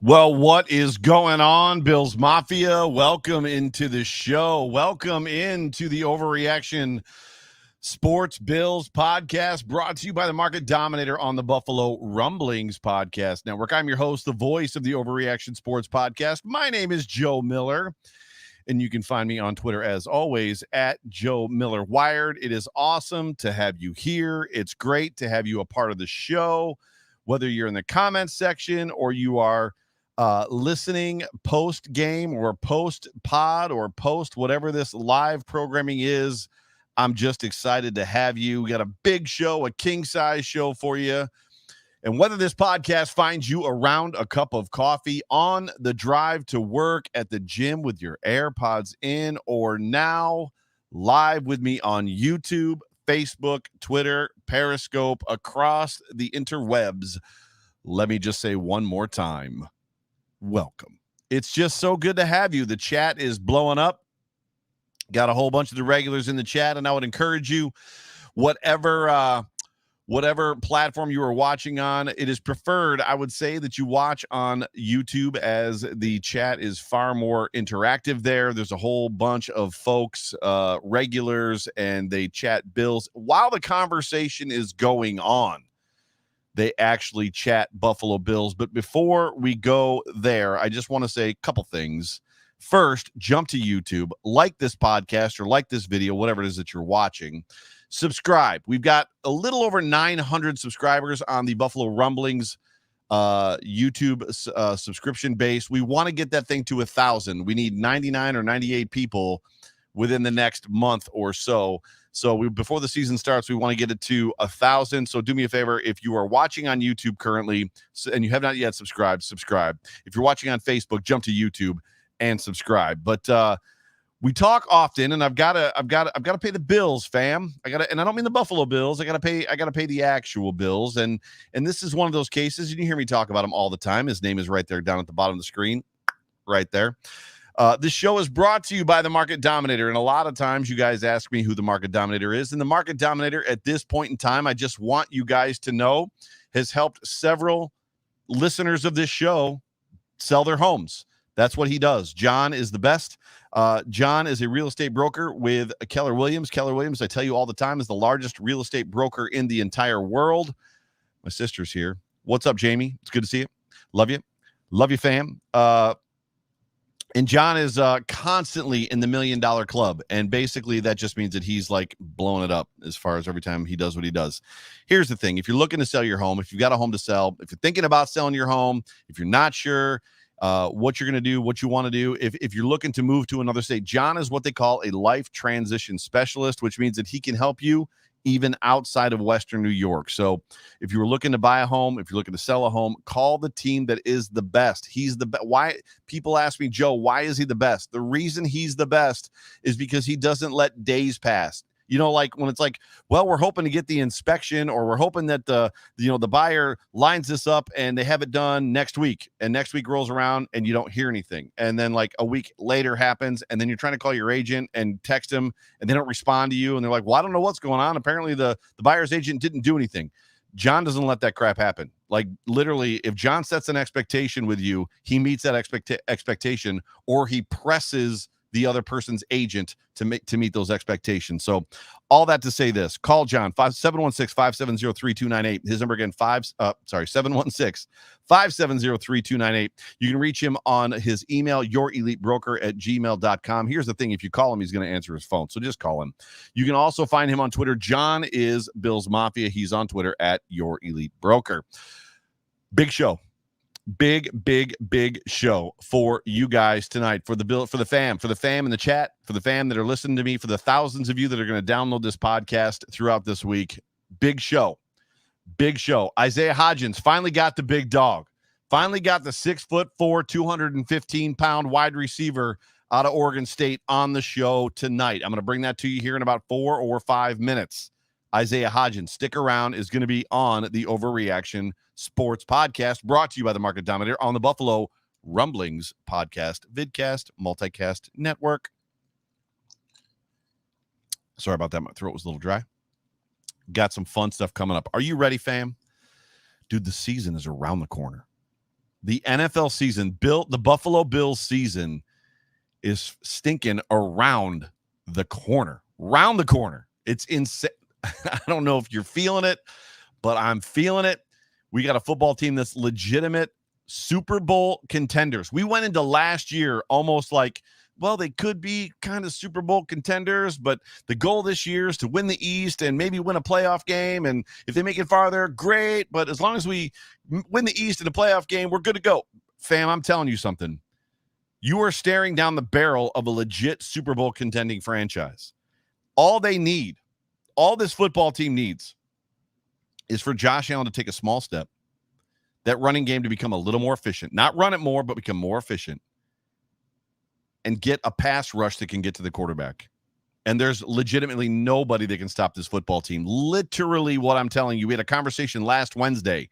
Well, what is going on, Bills Mafia? Welcome into the show. Welcome into the Overreaction Sports Bills podcast, brought to you by the Market Dominator on the Buffalo Rumblings Podcast Network. I'm your host, the voice of the Overreaction Sports Podcast. My name is Joe Miller, and you can find me on Twitter, as always, at Joe Miller Wired. It is awesome to have you here. It's great to have you a part of the show, whether you're in the comments section or you are listening post game or post pod or post whatever this live programming is. I'm just excited to have you. We got a big show, a king size show for you. And whether this podcast finds you around a cup of coffee, on the drive to work, at the gym with your AirPods in, or now live with me on YouTube, Facebook, Twitter, Periscope, across the interwebs, let me just say one more time, welcome. It's just so good to have you. The chat is blowing up. Got a whole bunch of the regulars in the chat, and I would encourage you, whatever platform you are watching on, it is preferred, I would say, that you watch on YouTube, as the chat is far more interactive there. There's a whole bunch of folks, regulars, and they chat Bills while the conversation is going on. They actually chat Buffalo Bills. But before we go there, I just want to say a couple things. First, jump to YouTube, like this podcast or like this video, whatever it is that you're watching. Subscribe. We've got a little over 900 subscribers on the Buffalo Rumblings YouTube subscription base. We want to get that thing to 1,000. We need 99 or 98 people within the next month or so. So before the season starts, we want to get it to 1,000. So do me a favor. If you are watching on YouTube currently and you have not yet subscribed, subscribe. If you're watching on Facebook, jump to YouTube and subscribe. But we talk often, and I've got to pay the bills, fam. And I don't mean the Buffalo Bills. I gotta pay the actual bills. And this is one of those cases, and you hear me talk about him all the time. His name is right there down at the bottom of the screen, right there. This show is brought to you by the Market Dominator, and a lot of times you guys ask me who the Market Dominator is, and the Market Dominator at this point in time, I just want you guys to know, has helped several listeners of this show sell their homes. That's what he does. John is the best. John is a real estate broker with Keller Williams. Keller Williams, I tell you all the time, is the largest real estate broker in the entire world. My sister's here. What's up, Jamie? It's good to see you. Love you. Love you, fam. And John is constantly in the $1 million club. And basically that just means that he's like blowing it up as far as every time he does what he does. Here's the thing. If you're looking to sell your home, if you've got a home to sell, if you're thinking about selling your home, if you're not sure what you're going to do, what you want to do, if you're looking to move to another state, John is what they call a life transition specialist, which means that he can help you even outside of Western New York. So if you're looking to buy a home, if you're looking to sell a home, call the team that is the best. He's the best. Why? People ask me, Joe, why is he the best? The reason he's the best is because he doesn't let days pass. You know, like when it's like, well, we're hoping to get the inspection, or we're hoping that the buyer lines this up and they have it done next week, and next week rolls around and you don't hear anything. And then like a week later happens, and then you're trying to call your agent and text them, and they don't respond to you. And they're like, well, I don't know what's going on. Apparently the buyer's agent didn't do anything. John doesn't let that crap happen. Like literally, if John sets an expectation with you, he meets that expectation, or he presses the other person's agent to meet those expectations. So all that to say this, call John, 716-570-3298. His number again, 716-570-3298. You can reach him on his email, yourelitebroker@gmail.com. Here's the thing. If you call him, he's going to answer his phone. So just call him. You can also find him on Twitter. John is Bills Mafia. He's on Twitter at yourelitebroker. Big show. Big show for you guys tonight, for the fam in the chat, for the fam that are listening to me, for the thousands of you that are going to download this podcast throughout this week. Big show. Isaiah Hodgins finally got the big dog, finally got the 6'4", 215-pound wide receiver out of Oregon State on the show tonight. I'm going to bring that to you here in about 4 or 5 minutes. Isaiah Hodgins, stick around, is going to be on the Overreaction Sports Podcast, brought to you by the Market Dominator on the Buffalo Rumblings Podcast, Vidcast, Multicast Network. Sorry about that. My throat was a little dry. Got some fun stuff coming up. Are you ready, fam? Dude, the season is around the corner. the NFL season, the Buffalo Bills season is stinking around the corner. Round the corner. It's insane. I don't know if you're feeling it, but I'm feeling it. We got a football team that's legitimate Super Bowl contenders. We went into last year almost like, well, they could be kind of Super Bowl contenders, but the goal this year is to win the East and maybe win a playoff game. And if they make it farther, great. But as long as we win the East in a playoff game, we're good to go. Fam, I'm telling you something. You are staring down the barrel of a legit Super Bowl contending franchise. All they need, all this football team needs, is for Josh Allen to take a small step, that running game to become a little more efficient. Not run it more, but become more efficient. And get a pass rush that can get to the quarterback. And there's legitimately nobody that can stop this football team. Literally what I'm telling you. We had a conversation last Wednesday.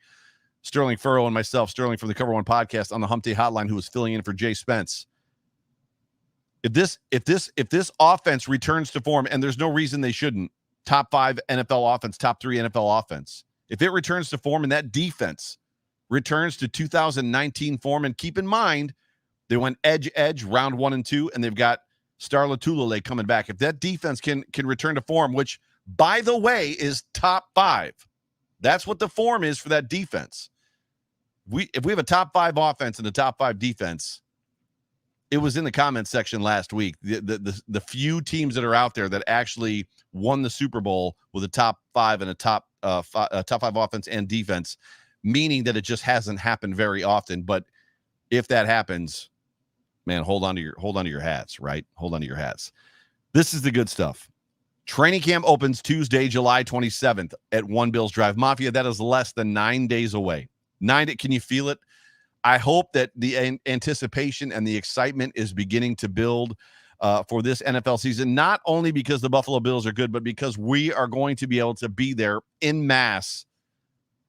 Sterling Furrow and myself, Sterling from the Cover One podcast on the Hump Day Hotline, who was filling in for Jay Spence. If this offense returns to form, and there's no reason they shouldn't, top 5 NFL offense, top 3 NFL offense. If it returns to form and that defense returns to 2019 form, and keep in mind, they went edge, round 1 and 2, and they've got Star Lotulelei coming back. If that defense can return to form, which, by the way, is top 5. That's what the form is for that defense. If we have a top 5 offense and a top 5 defense, it was in the comments section last week. The few teams that are out there that actually won the Super Bowl with a top 5 and a top 5 offense and defense, meaning that it just hasn't happened very often. But if that happens, man, hold on to your hats, right? Hold on to your hats. This is the good stuff. Training camp opens Tuesday, July 27th at One Bills Drive. Mafia, that is less than 9 days away. Can you feel it? I hope that the anticipation and the excitement is beginning to build for this NFL season, not only because the Buffalo Bills are good, but because we are going to be able to be there in mass,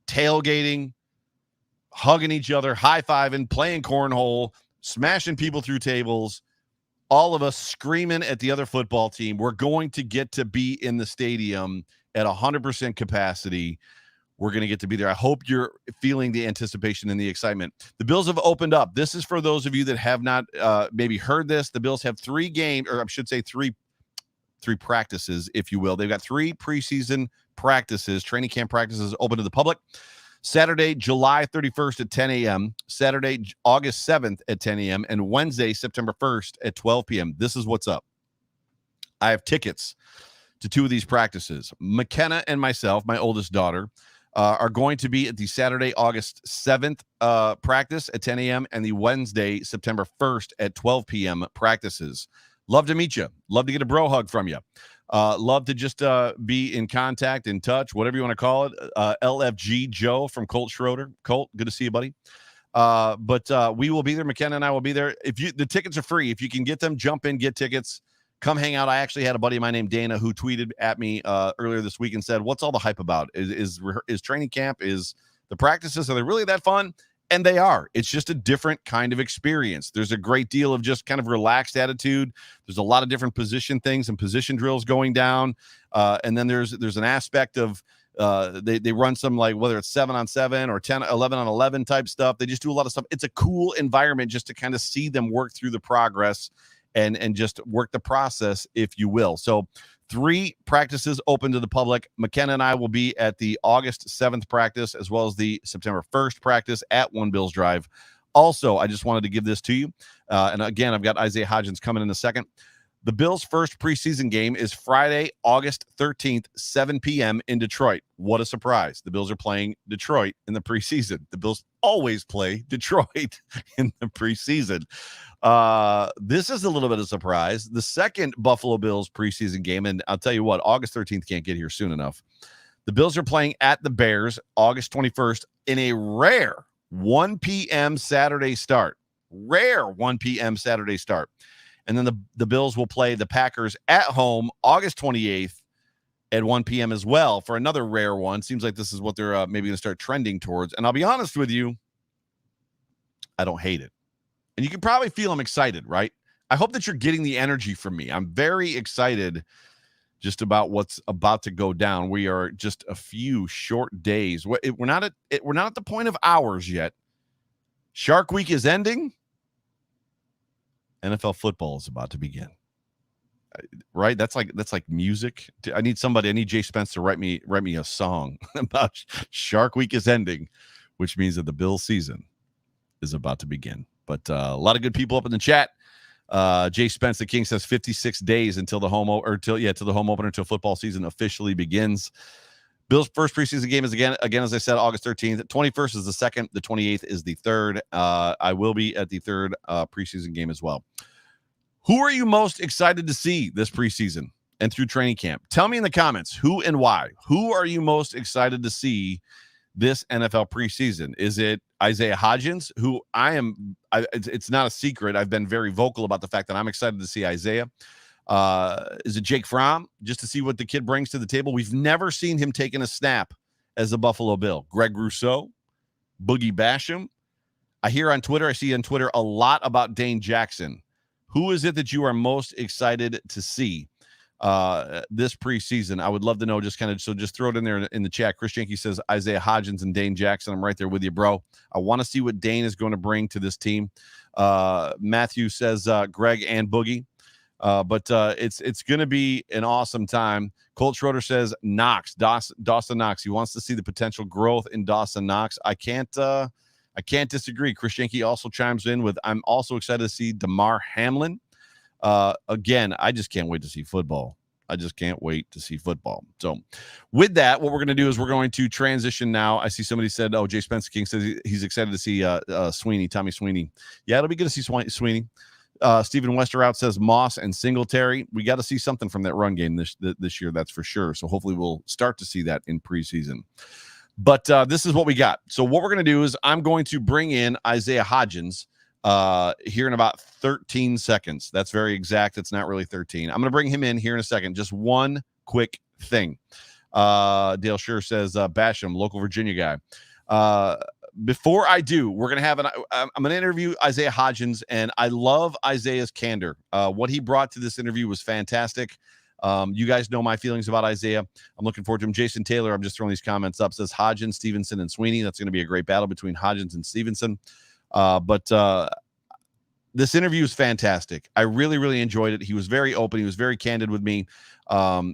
tailgating, hugging each other, high-fiving, playing cornhole, smashing people through tables, all of us screaming at the other football team. We're going to get to be in the stadium at 100% capacity. We're going to get to be there. I hope you're feeling the anticipation and the excitement. The Bills have opened up. This is for those of you that have not maybe heard this. The Bills have 3 games, or I should say three practices, if you will. They've got 3 preseason practices, training camp practices open to the public. Saturday, July 31st at 10 a.m., Saturday, August 7th at 10 a.m., and Wednesday, September 1st at 12 p.m. This is what's up. I have tickets to 2 of these practices. McKenna and myself, my oldest daughter, are going to be at the Saturday, August 7th practice at 10 a.m. and the Wednesday, September 1st at 12 p.m. practices. Love to meet you. Love to get a bro hug from you. Love to just be in contact, in touch, whatever you want to call it. LFG Joe from Colt Schroeder. Colt, good to see you, buddy. But we will be there. McKenna and I will be there. The tickets are free. If you can get them, jump in, get tickets. Come hang out. I actually had a buddy of mine named Dana who tweeted at me earlier this week and said, what's all the hype about? Is training camp, is the practices, are they really that fun? And they are. It's just a different kind of experience. There's a great deal of just kind of relaxed attitude. There's a lot of different position things and position drills going down. And then there's an aspect of they run some, like, whether it's 7-on-7 or 11-on-11 type stuff. They just do a lot of stuff. It's a cool environment just to kind of see them work through the progress and just work the process, if you will. So 3 practices open to the public. McKenna and I will be at the August 7th practice, as well as the September 1st practice at One Bills Drive. Also, I just wanted to give this to you. And again, I've got Isaiah Hodgins coming in a second. The Bills' first preseason game is Friday, August 13th, 7 p.m. in Detroit. What a surprise. The Bills are playing Detroit in the preseason. The Bills always play Detroit in the preseason. This is a little bit of a surprise. The second Buffalo Bills preseason game, and I'll tell you what, August 13th can't get here soon enough. The Bills are playing at the Bears August 21st in a rare 1 p.m. Saturday start. Rare 1 p.m. Saturday start. And then the Bills will play the Packers at home August 28th at 1 p.m. as well for another rare one. Seems like this is what they're maybe going to start trending towards. And I'll be honest with you, I don't hate it. And you can probably feel I'm excited, right? I hope that you're getting the energy from me. I'm very excited just about what's about to go down. We are just a few short days. We're not at the point of hours yet, Shark Week is ending. NFL football is about to begin. Right? That's like music. I need Jay Spence to write me a song about Shark Week is ending, which means that the Bills season is about to begin. But a lot of good people up in the chat. Jay Spence, the King, says 56 days until the home opener until football season officially begins. Bills' first preseason game is again, as I said, August 13th. 21st is the second. The 28th is the third. I will be at the third preseason game as well. Who are you most excited to see this preseason and through training camp? Tell me in the comments who and why. Who are you most excited to see this NFL preseason? Is it Isaiah Hodgins, who it's not a secret. I've been very vocal about the fact that I'm excited to see Isaiah. Is it Jake Fromm, just to see what the kid brings to the table? We've never seen him taking a snap as a Buffalo Bill. Greg Rousseau, Boogie Basham. I see on Twitter a lot about Dane Jackson. Who is it that you are most excited to see this preseason? I would love to know. Just throw it in there in the chat. Chris Jenke says Isaiah Hodgins and Dane Jackson. I'm right there with you, bro. I want to see what Dane is going to bring to this team. Matthew says Greg and Boogie. But it's going to be an awesome time. Colt Schroeder says Dawson Knox. He wants to see the potential growth in Dawson Knox. I can't disagree. Chris Jenke also chimes in with, I'm also excited to see DeMar Hamlin. Again, I just can't wait to see football. So with that, what we're going to do is we're going to transition now. I see somebody said, Jay Spencer King says he's excited to see Tommy Sweeney. Yeah, it'll be good to see Sweeney. Stephen Westerhout says Moss and Singletary. We got to see something from that run game this year, that's for sure. So hopefully we'll start to see that in preseason. But this is what we got. So what we're going to do is I'm going to bring in Isaiah Hodgins here in about 13 seconds. That's very exact. It's not really 13. I'm going to bring him in here in a second. Just one quick thing. Dale Scher says Basham, local Virginia guy. Before I do, we're going to have I'm going to interview Isaiah Hodgins, and I love Isaiah's candor. What he brought to this interview was fantastic. You guys know my feelings about Isaiah. I'm looking forward to him. Jason Taylor, I'm just throwing these comments up, says Hodgins, Stevenson, and Sweeney. That's going to be a great battle between Hodgins and Stevenson. But this interview is fantastic. I really, really enjoyed it. He was very open. He was very candid with me.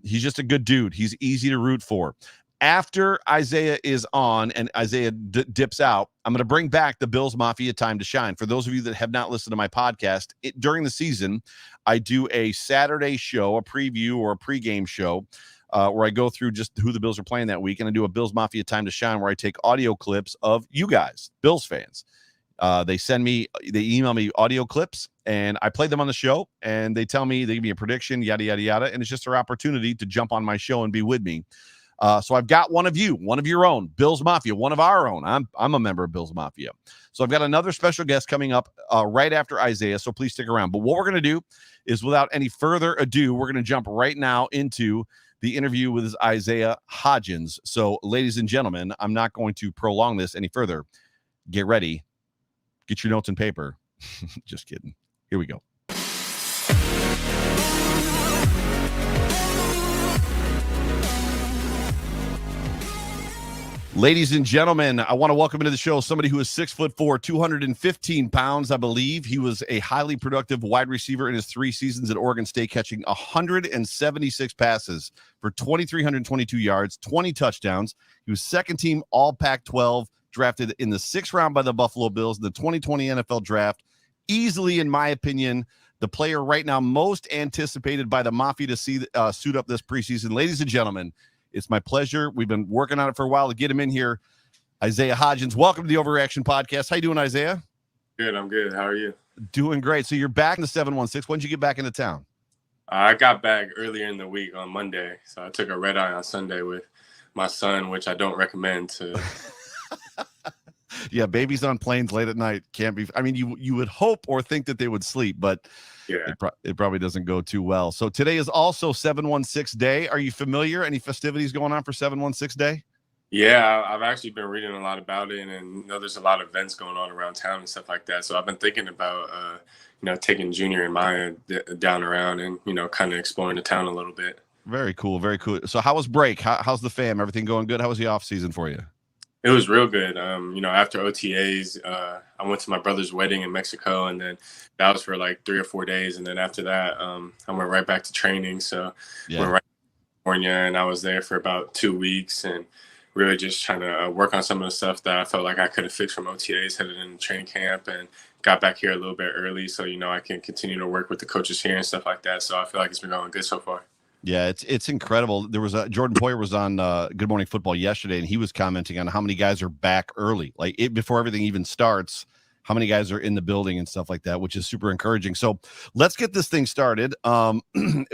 He's just a good dude. He's easy to root for. After Isaiah is on and Isaiah dips out, I'm going to bring back the Bills Mafia Time to Shine. For those of you that have not listened to my podcast, during the season, I do a Saturday show, a preview or a pregame show, where I go through just who the Bills are playing that week, and I do a Bills Mafia Time to Shine where I take audio clips of you guys, Bills fans. They email me audio clips, and I play them on the show, and they give me a prediction, yada, yada, yada, and it's just their opportunity to jump on my show and be with me. So I've got one of your own, Bills Mafia, one of our own. I'm a member of Bills Mafia. So I've got another special guest coming up right after Isaiah, so please stick around. But what we're going to do is, without any further ado, we're going to jump right now into the interview with Isaiah Hodgins. So, ladies and gentlemen, I'm not going to prolong this any further. Get ready. Get your notes and paper. Just kidding. Here we go. Ladies and gentlemen, I want to welcome into the show somebody who is 6'4", 215 pounds, I believe. He was a highly productive wide receiver in his 3 seasons at Oregon State, catching 176 passes for 2,322 yards, 20 touchdowns. He was second team All Pac-12, drafted in the 6th round by the Buffalo Bills in the 2020 NFL Draft. Easily, in my opinion, the player right now most anticipated by the Mafia to see suit up this preseason. Ladies and gentlemen, it's my pleasure. We've been working on it for a while to get him in here. Isaiah Hodgins, welcome to the Overreaction Podcast. How you doing, Isaiah? Good, I'm good. How are you? Doing great. So you're back in the 716. When did you get back into town? I got back earlier in the week on Monday. So I took a red eye on Sunday with my son, which I don't recommend to. Yeah, babies on planes late at night can't be. I mean, you would hope or think that they would sleep, but yeah, it probably doesn't go too well. So today is also 716 Day. Are you familiar? Any festivities going on for 716 Day? Yeah, I've actually been reading a lot about it, and there's a lot of events going on around town and stuff like that. So I've been thinking about, taking Junior and Maya down around and, kind of exploring the town a little bit. Very cool. Very cool. So how was break? How's the fam? Everything going good? How was the off season for you? It was real good. After OTAs, I went to my brother's wedding in Mexico, and then that was for like 3 or 4 days. And then after that, I went right back to training. So went Yeah. right to California, and I was there for about 2 weeks, and really just trying to work on some of the stuff that I felt like I could have fixed from OTAs headed into training camp, and got back here a little bit early, so I can continue to work with the coaches here and stuff like that. So I feel like it's been going good so far. Yeah, it's incredible. There was Jordan Poyer was on Good Morning Football yesterday, and he was commenting on how many guys are back early, like before everything even starts. How many guys are in the building and stuff like that, which is super encouraging. So let's get this thing started,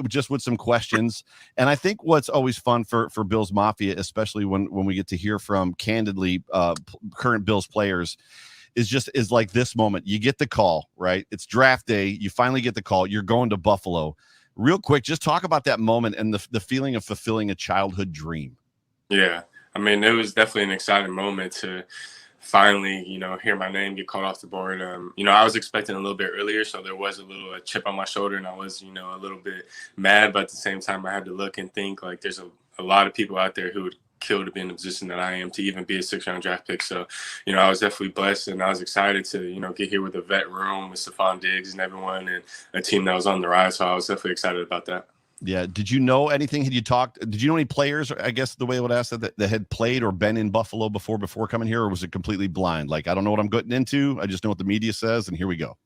just with some questions. And I think what's always fun for Bills Mafia, especially when we get to hear from candidly current Bills players, is like this moment. You get the call, right? It's draft day. You finally get the call. You're going to Buffalo. Real quick, just talk about that moment and the feeling of fulfilling a childhood dream. Yeah, I mean, it was definitely an exciting moment to finally, hear my name get called off the board. I was expecting a little bit earlier, so there was a little chip on my shoulder, and I was, a little bit mad, but at the same time, I had to look and think like there's a lot of people out there who would kill to be in the position that I am to even be a 6th-round draft pick. So, I was definitely blessed, and I was excited to, get here with a vet room with Stephon Diggs and everyone, and a team that was on the rise. So I was definitely excited about that. Yeah. Did you know anything? Did you know any players, I guess the way I would ask that had played or been in Buffalo before coming here, or was it completely blind? Like, I don't know what I'm getting into. I just know what the media says, and here we go.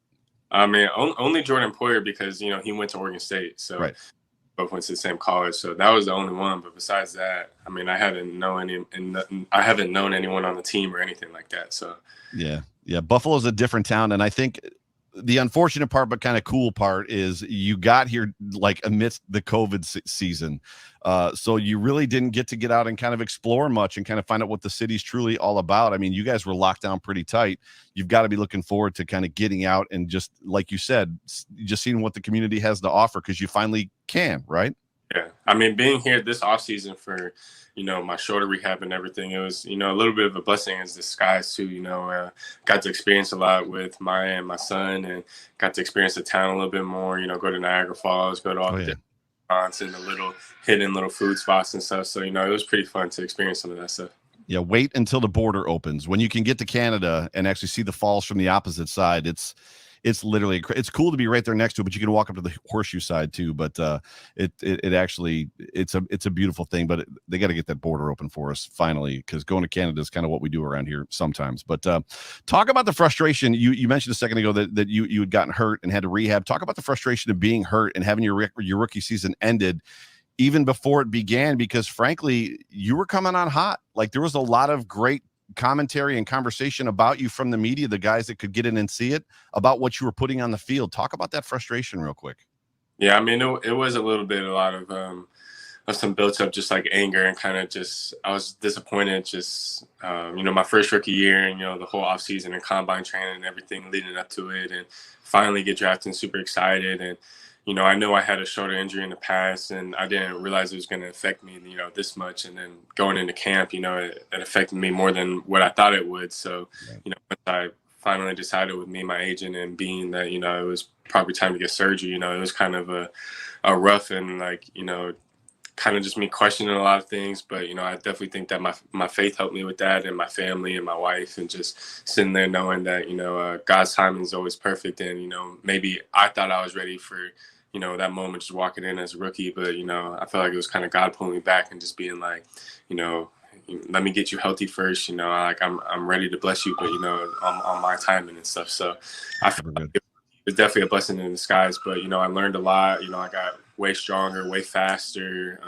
I mean, only Jordan Poyer, because, he went to Oregon State. So right. Both went to the same college. So that was the only one. But besides that, I mean, I haven't known anyone on the team or anything like that. So yeah. Buffalo's a different town. And I think the unfortunate part, but kind of cool part, is you got here like amidst the COVID season. So you really didn't get out and kind of explore much and kind of find out what the city's truly all about. I mean, you guys were locked down pretty tight. You've got to be looking forward to kind of getting out and just, like you said, just seeing what the community has to offer, because you finally can, right? Yeah. I mean, being here this offseason for, my shoulder rehab and everything, it was, a little bit of a blessing in disguise too. Got to experience a lot with Maya and my son, and got to experience the town a little bit more, go to Niagara Falls, go to all the restaurants and the little hidden little food spots and stuff. So, it was pretty fun to experience some of that stuff. Yeah. Wait until the border opens. When you can get to Canada and actually see the falls from the opposite side, it's literally, it's cool to be right there next to it, but you can walk up to the horseshoe side too. But it actually, it's a beautiful thing, but they got to get that border open for us finally, because going to Canada is kind of what we do around here sometimes. But talk about the frustration. You mentioned a second ago that you had gotten hurt and had to rehab. Talk about the frustration of being hurt and having your rookie season ended even before it began, because frankly, you were coming on hot. Like, there was a lot of great commentary and conversation about you from the media, the guys that could get in and see it, about what you were putting on the field. Talk about that frustration real quick. Yeah, I mean, it was a lot of some built up, just like anger, and kind of just, I was disappointed, just my first rookie year, and the whole offseason and combine training and everything leading up to it, and finally get drafted and super excited. And I know I had a shoulder injury in the past, and I didn't realize it was going to affect me, this much. And then going into camp, it affected me more than what I thought it would. So, once I finally decided with me and my agent and Beane that, it was probably time to get surgery, it was kind of a rough and kind of just me questioning a lot of things. But, I definitely think that my faith helped me with that, and my family and my wife, and just sitting there knowing that, God's timing is always perfect. And, maybe I thought I was ready for, that moment, just walking in as a rookie. But, I felt like it was kind of God pulling me back and just being like, let me get you healthy first. I'm ready to bless you, but, on my timing and stuff. So I feel like it was definitely a blessing in disguise. But, I learned a lot. I got way stronger, way faster.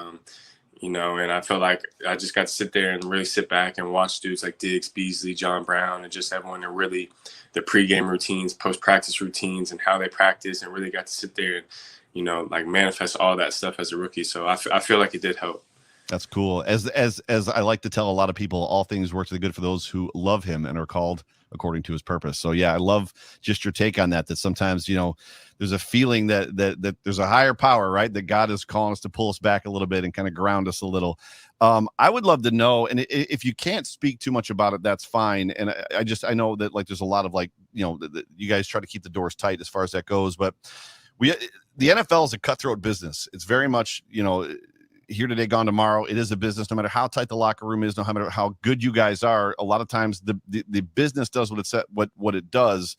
And I felt like I just got to sit there and really sit back and watch dudes like Diggs, Beasley, John Brown, and just everyone, and really the pregame routines, post-practice routines, and how they practice, and really got to sit there and, manifest all that stuff as a rookie. So I feel like it did help. That's cool. As I like to tell a lot of people, all things work to the good for those who love him and are called according to his purpose. So yeah, I love just your take on that, that sometimes, there's a feeling that there's a higher power, right? That God is calling us to pull us back a little bit and kind of ground us a little. I would love to know, and if you can't speak too much about it, that's fine. And I know that there's a lot of you guys try to keep the doors tight as far as that goes, but the NFL is a cutthroat business. It's very much, here today, gone tomorrow. It is a business, no matter how tight the locker room is, no matter how good you guys are. A lot of times the business does what it does.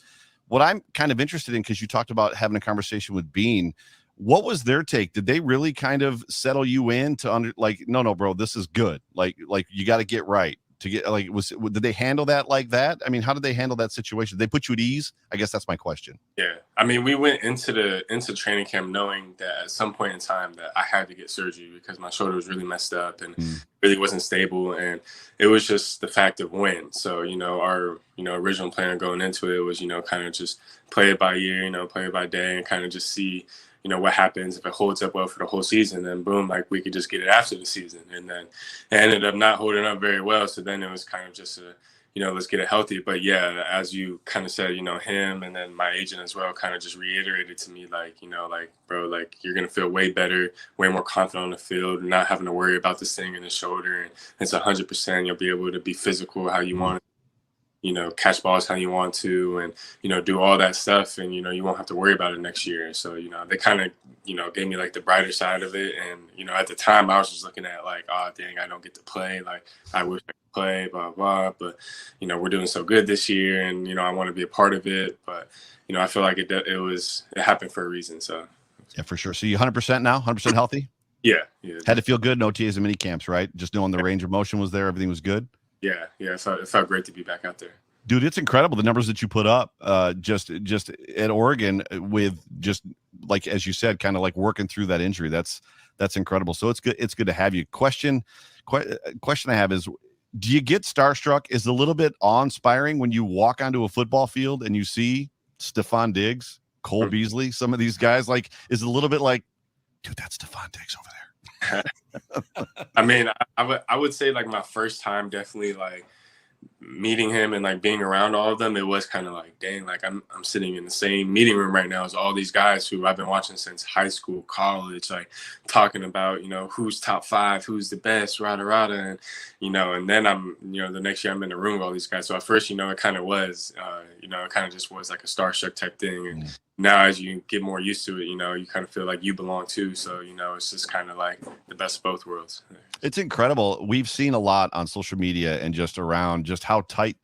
What I'm kind of interested in, because you talked about having a conversation with Beane, what was their take? Did they really kind of settle you in to no, bro, this is good. Like you got to get right to get did they handle that like that? I mean, how did they handle that situation? Did they put you at ease? I guess that's my question. Yeah. I mean, we went into training camp knowing that at some point in time that I had to get surgery because my shoulder was really messed up and really wasn't stable. And it was just the fact of when. So, our, original plan going into it was, kind of just play it by year, play it by day and kind of just see, what happens if it holds up well for the whole season. Then boom, like we could just get it after the season. And then it ended up not holding up very well. So then it was kind of just let's get it healthy. But yeah, as you kind of said, him and then my agent as well kind of just reiterated to me, bro, you're going to feel way better, way more confident on the field, not having to worry about this thing in the shoulder. And it's 100%. You'll be able to be physical how you want, catch balls how you want to, and, do all that stuff. And, you won't have to worry about it next year. So, they kind of, gave me the brighter side of it. And, at the time I was just looking at oh, dang, I don't get to play. I wish I could play, blah, blah. But, we're doing so good this year and, I want to be a part of it. But, I feel like it happened for a reason. So. Yeah, for sure. So you 100% now, 100% healthy? Yeah. Had to feel good. No OTAs and mini camps, right? Just knowing the range of motion was there. Everything was good. Yeah. It felt great to be back out there. Dude, it's incredible the numbers that you put up just at Oregon with just as you said, kind of working through that injury. That's incredible. So it's good to have you. Question I have is, do you get starstruck? Is it a little bit awe-inspiring when you walk onto a football field and you see Stephon Diggs, Cole Beasley, some of these guys? Is it a little bit dude, that's Stephon Diggs over there? I mean, I would say my first time definitely meeting him and being around all of them, it was kind of dang, I'm sitting in the same meeting room right now as all these guys who I've been watching since high school, college, talking about, who's top 5, who's the best, rada, and, and then I'm, the next year I'm in the room with all these guys. So at first, it kind of was, it kind of just was a starstruck type thing. And now as you get more used to it, you kind of feel like you belong too. So, it's just kind of the best of both worlds. It's incredible. We've seen a lot on social media and just around just how tight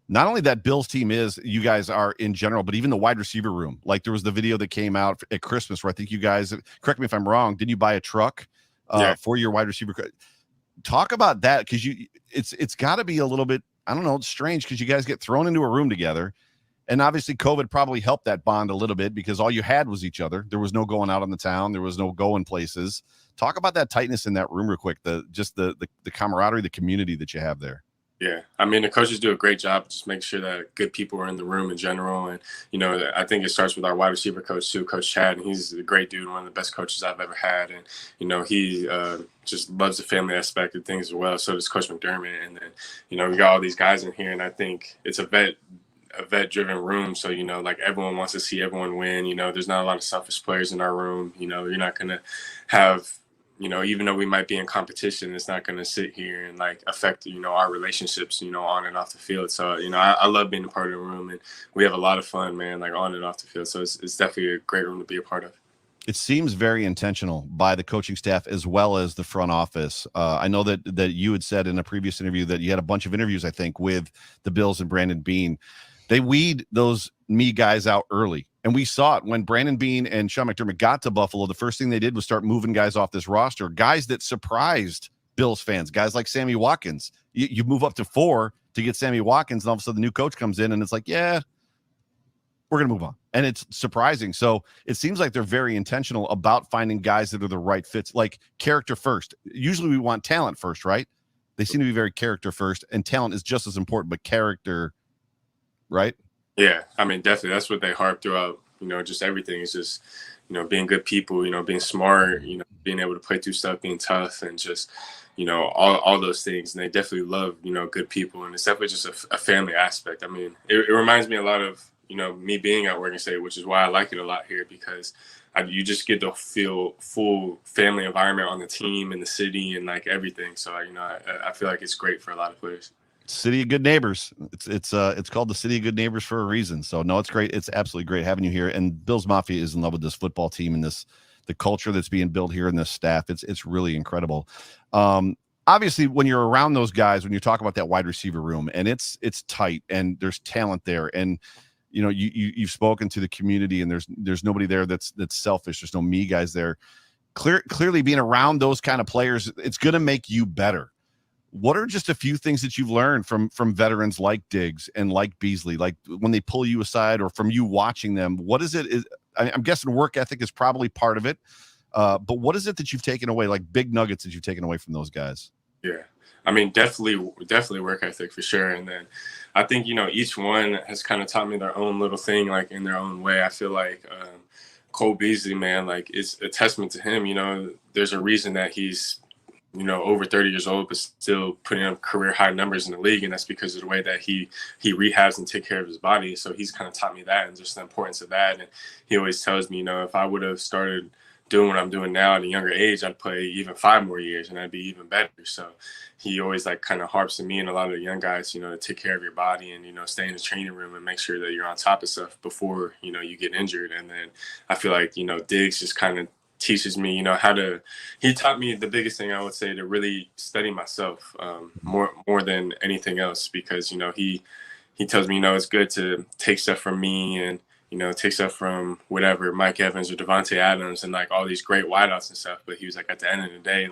not only that Bills team is, you guys are in general, but even the wide receiver room. There was the video that came out at Christmas where I think you guys, correct me if I'm wrong, did you buy a truck for your wide receiver? Talk about that, because it's got to be a little bit, I don't know, it's strange because you guys get thrown into a room together. And obviously COVID probably helped that bond a little bit because all you had was each other. There was no going out on the town. There was no going places. Talk about that tightness in that room real quick, the camaraderie, the community that you have there. Yeah. I mean, the coaches do a great job just making sure that good people are in the room in general. And, I think it starts with our wide receiver coach too, Coach Chad. And he's a great dude, one of the best coaches I've ever had. And, he just loves the family aspect of things as well. So does Coach McDermott. And then, we got all these guys in here, and I think it's a vet-driven room. So, everyone wants to see everyone win. There's not a lot of selfish players in our room. You're not going to have, even though we might be in competition, it's not going to sit here and affect, our relationships, on and off the field. So, I love being a part of the room, and we have a lot of fun, man, on and off the field. So it's definitely a great room to be a part of. It seems very intentional by the coaching staff as well as the front office. I know that you had said in a previous interview that you had a bunch of interviews, I think, with the Bills and Brandon Beane. They weed those me guys out early. And we saw it when Brandon Beane and Sean McDermott got to Buffalo. The first thing they did was start moving guys off this roster, guys that surprised Bills fans, guys like Sammy Watkins. You move up to 4 to get Sammy Watkins, and all of a sudden the new coach comes in and it's yeah, we're going to move on. And it's surprising. So it seems like they're very intentional about finding guys that are the right fits, character first. Usually we want talent first, right? They seem to be very character first, and talent is just as important, but character, right? Yeah, I mean, definitely. That's what they harp throughout, just everything. It's just, being good people, being smart, being able to play through stuff, being tough, and just, all those things. And they definitely love, good people. And it's definitely just a family aspect. I mean, it reminds me a lot of, me being at Oregon State, which is why I like it a lot here, because you just get to feel full family environment on the team and the city and everything. So, I feel like it's great for a lot of players. City of Good Neighbors. It's called the City of Good Neighbors for a reason. So no, it's great. It's absolutely great having you here. And Bills Mafia is in love with this football team and this the culture that's being built here in this staff. It's really incredible. Obviously, when you're around those guys, when you talk about that wide receiver room, and it's tight, and there's talent there, and you've spoken to the community, and there's nobody there that's selfish. There's no me guys there. Clearly, being around those kind of players, it's going to make you better. What are just a few things that you've learned from veterans like Diggs and like Beasley, like when they pull you aside, or from you watching them? What is it? I'm guessing work ethic is probably part of it, but what is it that you've taken away, like big nuggets that you've taken away from those guys? Yeah, I mean, definitely work ethic for sure. And then I think, each one has kind of taught me their own little thing, like in their own way. I feel like Cole Beasley, man, like it's a testament to him. There's a reason that he's over 30 years old, but still putting up career high numbers in the league. And that's because of the way that he rehabs and take care of his body. So he's kind of taught me that and just the importance of that. And he always tells me, if I would have started doing what I'm doing now at a younger age, I'd play even 5 more years and I'd be even better. So he always kind of harps to me and a lot of the young guys, to take care of your body and, stay in the training room and make sure that you're on top of stuff before, you get injured. And then I feel like, Diggs just kind of teaches me, he taught me the biggest thing I would say, to really study myself more than anything else, because, he tells me, it's good to take stuff from me and, take stuff from whatever, Mike Evans or Devontae Adams and all these great wideouts and stuff. But he was like, at the end of the day,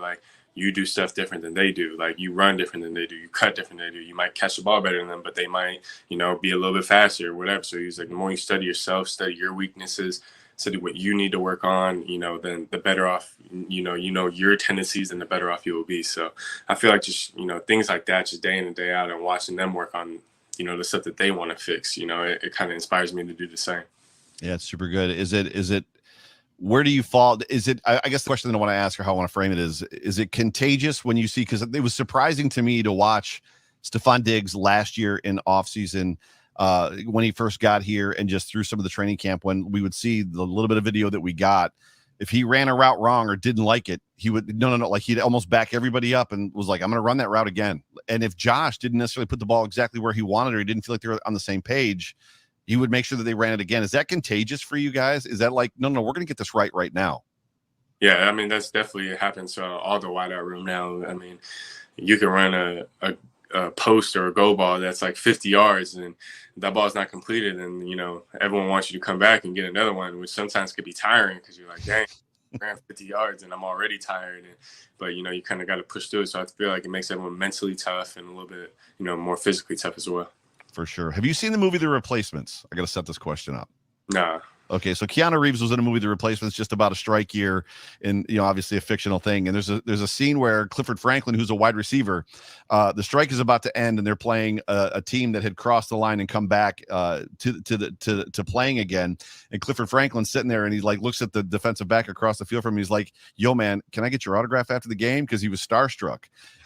you do stuff different than they do. You run different than they do. You cut different than they do. You might catch the ball better than them, but they might, be a little bit faster or whatever. So he's like, the more you study yourself, study your weaknesses, study what you need to work on, then the better off, your tendencies, and the better off you will be. So I feel like just, things like that, just day in and day out, and watching them work on, the stuff that they want to fix, it kind of inspires me to do the same. Yeah, it's super good. Is it, where do you fall? Is it, I guess the question that I want to ask, or how I want to frame it is it contagious when you see, because it was surprising to me to watch Stephon Diggs last year in offseason, when he first got here, and just through some of the training camp, when we would see the little bit of video that we got, if he ran a route wrong or didn't like it, he would, he'd almost back everybody up and was like, I'm going to run that route again. And if Josh didn't necessarily put the ball exactly where he wanted, or he didn't feel like they were on the same page, he would make sure that they ran it again. Is that contagious for you guys? Is that like, no, we're going to get this right now? Yeah, I mean, that's definitely happens to all the wideout room now. I mean, you can run a post or a go ball that's 50 yards and that ball's not completed, and everyone wants you to come back and get another one, which sometimes could be tiring, because you're like, dang, I ran 50 yards and I'm already tired. But you kind of got to push through it. So I feel like it makes everyone mentally tough and a little bit more physically tough as well. For sure. Have you seen the movie The Replacements? I got to set this question up. Nah. Okay, so Keanu Reeves was in a movie, The Replacements, just about a strike year, and obviously a fictional thing. And there's a scene where Clifford Franklin, who's a wide receiver, the strike is about to end, and they're playing a team that had crossed the line and come back to playing again. And Clifford Franklin's sitting there, and he looks at the defensive back across the field from him. He's like, "Yo, man, can I get your autograph after the game?" Because he was starstruck.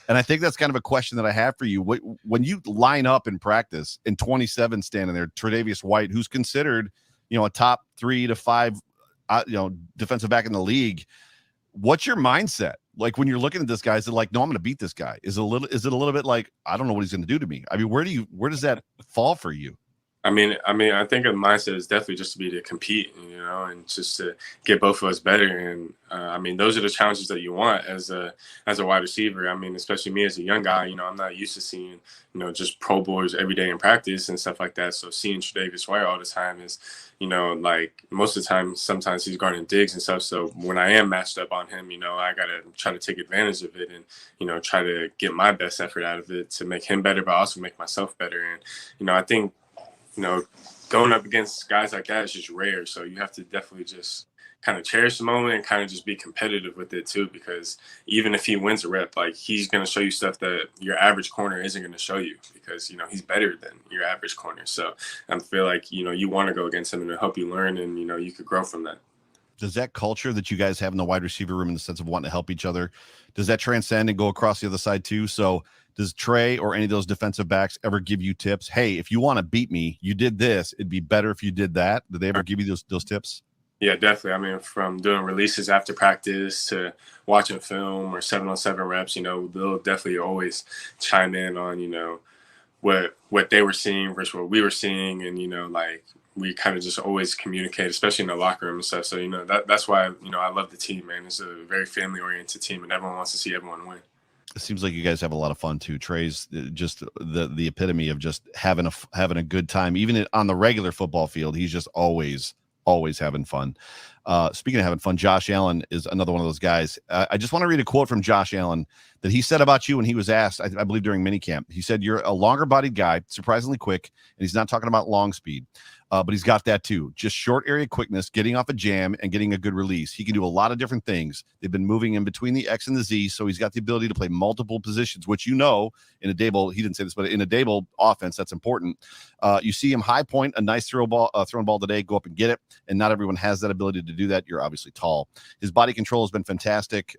And I think that's kind of a question that I have for you. When you line up in practice, in 27 standing there, Tre'Davious White, who's considered a top 3 to 5, defensive back in the league, what's your mindset? Like when you're looking at this guy, is it like, no, I'm going to beat this guy? Is it a little bit like, I don't know what he's going to do to me? I mean, where does that fall for you? I mean, I think the mindset is definitely just to be to compete, and just to get both of us better. And I mean, those are the challenges that you want as a wide receiver. I mean, especially me as a young guy, I'm not used to seeing, just Pro Bowlers every day in practice and stuff like that. So seeing Tre'Davious White all the time is, most of the time, sometimes he's guarding Diggs and stuff. So when I am matched up on him, I got to try to take advantage of it and, try to get my best effort out of it to make him better, but also make myself better. And, I think, going up against guys like that is just rare. So you have to definitely just kind of cherish the moment and kind of just be competitive with it too, because even if he wins a rep, he's going to show you stuff that your average corner isn't going to show you, because, he's better than your average corner. So I feel like, you want to go against him and help you learn, and, you could grow from that. Does that culture that you guys have in the wide receiver room, in the sense of wanting to help each other, does that transcend and go across the other side too? So does Trey or any of those defensive backs ever give you tips? Hey, if you want to beat me, you did this. It'd be better if you did that. Did they ever give you those tips? Yeah, definitely. I mean, from doing releases after practice to watching film or 7-on-7 reps, they'll definitely always chime in on, what they were seeing versus what we were seeing, and, we kind of just always communicate, especially in the locker room and stuff. So, that's why, I love the team, man. It's a very family-oriented team, and everyone wants to see everyone win. It seems like you guys have a lot of fun too. Trey's just the epitome of just having a good time, even on the regular football field. He's just always having fun. Speaking of having fun, Josh Allen is another one of those guys. I just want to read a quote from Josh Allen that he said about you when he was asked, I believe during minicamp. He said, "You're a longer bodied guy, surprisingly quick," and he's not talking about long speed. But he's got that too. Just short area quickness, getting off a jam and getting a good release. He can do a lot of different things. They've been moving in between the X and the Z, so he's got the ability to play multiple positions, which in a Dable, he didn't say this, but in a Dable offense, that's important. You see him high point, a nice thrown ball today, go up and get it, and not everyone has that ability to do that. You're obviously tall. His body control has been fantastic.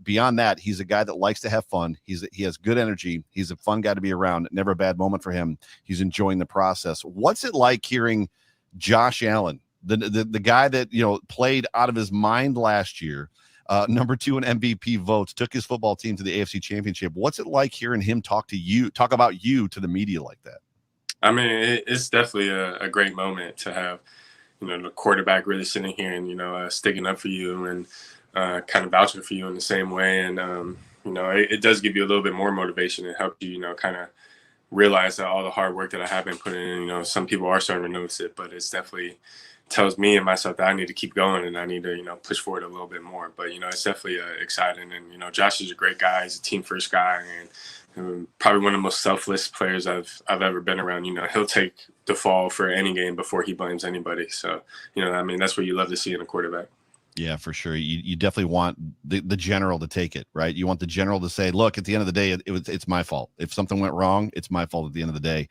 Beyond that, he's a guy that likes to have fun. He has good energy. He's a fun guy to be around. Never a bad moment for him. He's enjoying the process. What's it like hearing Josh Allen, the guy that played out of his mind last year, number 2 in MVP votes, took his football team to the AFC Championship? What's it like hearing him talk about you to the media like that? I mean, it's definitely a great moment to have, the quarterback really sitting here and sticking up for you and kind of vouching for you in the same way. And it does give you a little bit more motivation and help you, kind of realize that all the hard work that I have been putting in, some people are starting to notice it, but it's definitely tells me and myself that I need to keep going and I need to, push forward a little bit more. But, it's definitely exciting. And, Josh is a great guy. He's a team first guy and probably one of the most selfless players I've ever been around. He'll take the fall for any game before he blames anybody. So, that's what you love to see in a quarterback. Yeah, for sure. You definitely want the general to take it, right? You want the general to say, look, at the end of the day, it's my fault. If something went wrong, it's my fault at the end of the day.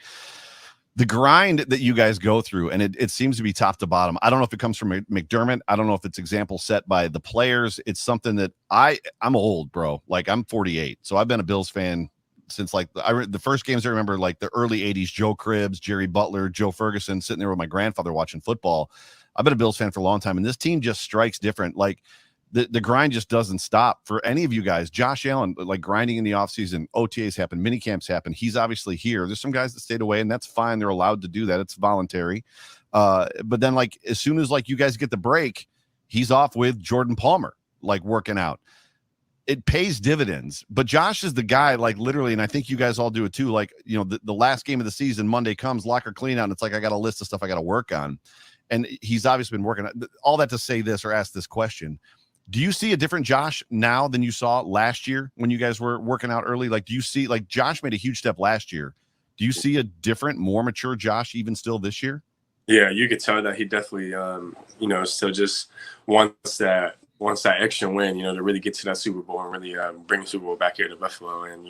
The grind that you guys go through, and it seems to be top to bottom. I don't know if it comes from McDermott. I don't know if it's example set by the players. It's something that I'm old, bro. Like, I'm 48. So I've been a Bills fan since the first games I remember, like the early 80s, Joe Cribbs, Jerry Butler, Joe Ferguson, sitting there with my grandfather watching football. I've been a Bills fan for a long time, and this team just strikes different. Like, the grind just doesn't stop for any of you guys. Josh Allen, like, grinding in the offseason, OTAs happen, mini camps happen. He's obviously here. There's some guys that stayed away, and that's fine. They're allowed to do that. It's voluntary. But then, like, as soon as, like, you guys get the break, he's off with Jordan Palmer, like, working out. It pays dividends. But Josh is the guy, like, literally, and I think you guys all do it too. Like, the last game of the season, Monday comes, locker clean out, and it's like, I got a list of stuff I got to work on. And he's obviously been working on all that to say this or ask this question. Do you see a different Josh now than you saw last year when you guys were working out early? Like, do you see, like, Josh made a huge step last year. Do you see a different, more mature Josh even still this year? Yeah, you could tell that he definitely, still just wants that extra win, to really get to that Super Bowl and really bring the Super Bowl back here to Buffalo. And,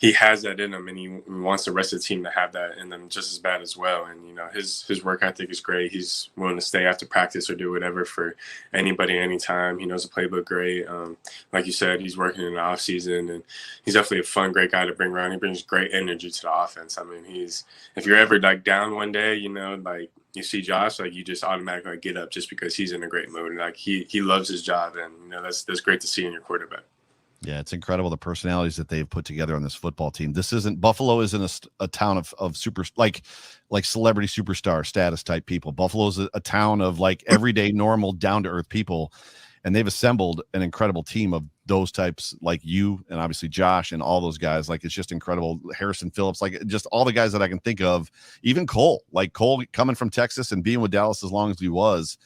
he has that in him, and he wants the rest of the team to have that in them just as bad as well. And, his work ethic is great. He's willing to stay after practice or do whatever for anybody, anytime. He knows the playbook great. Like you said, he's working in the off season, and he's definitely a fun, great guy to bring around. He brings great energy to the offense. I mean, if you're ever, like, down one day, like, you see Josh, like, you just automatically, like, get up just because he's in a great mood. And, like, he loves his job, and that's great to see in your quarterback. Yeah, it's incredible the personalities that they've put together on this football team. Buffalo isn't a town of super like celebrity superstar status type people. Buffalo's a town of, like, everyday normal down to earth people, and they've assembled an incredible team of those types, like you and obviously Josh and all those guys. Like, it's just incredible. Harrison Phillips, like, just all the guys that I can think of. Even Cole coming from Texas and being with Dallas as long as he was.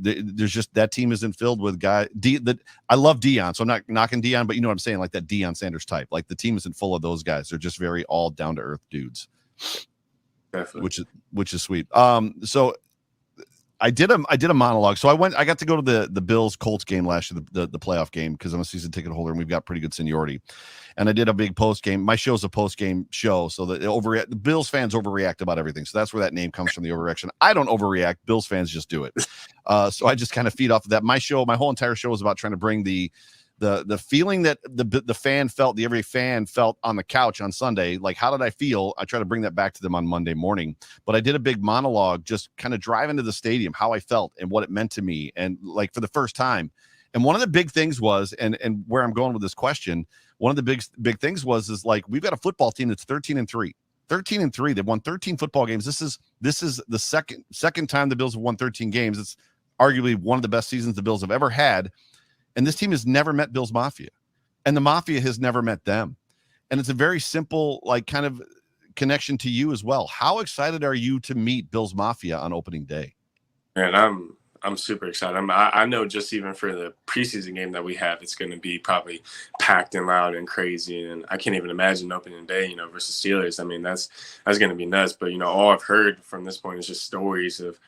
There's just, that team isn't filled with guys that I love Deion, so I'm not knocking Deion, but you know what I'm saying, like that Deion Sanders type. Like, the team isn't full of those guys. They're just very all down to earth dudes. Definitely. Which is sweet. So I did a monologue. So I got to go to the Bills Colts game last year, the playoff game, because I'm a season ticket holder and we've got pretty good seniority. And I did a big post game. My show's a post game show, so the Bills fans overreact about everything. So that's where that name comes from, the overreaction. I don't overreact. Bills fans just do it. So I just kind of feed off of that. My whole entire show is about trying to bring the feeling that the fan felt, the every fan felt on the couch on Sunday. Like, how did I feel? I try to bring that back to them on Monday morning. But I did a big monologue, just kind of driving to the stadium, how I felt and what it meant to me, and, like, for the first time. And one of the big things was, and where I'm going with this question, one of the big things is, like, we've got a football team that's 13-3. 13-3. They've won 13 football games. This is the second time the Bills have won 13 games. It's arguably one of the best seasons the Bills have ever had. And this team has never met Bills Mafia, and the Mafia has never met them. And it's a very simple, like, kind of connection to you as well. How excited are you to meet Bills Mafia on opening day? Man, I'm super excited. I know just even for the preseason game that we have, it's going to be probably packed and loud and crazy. And I can't even imagine opening day, versus Steelers. I mean, that's going to be nuts. But, all I've heard from this point is just stories of,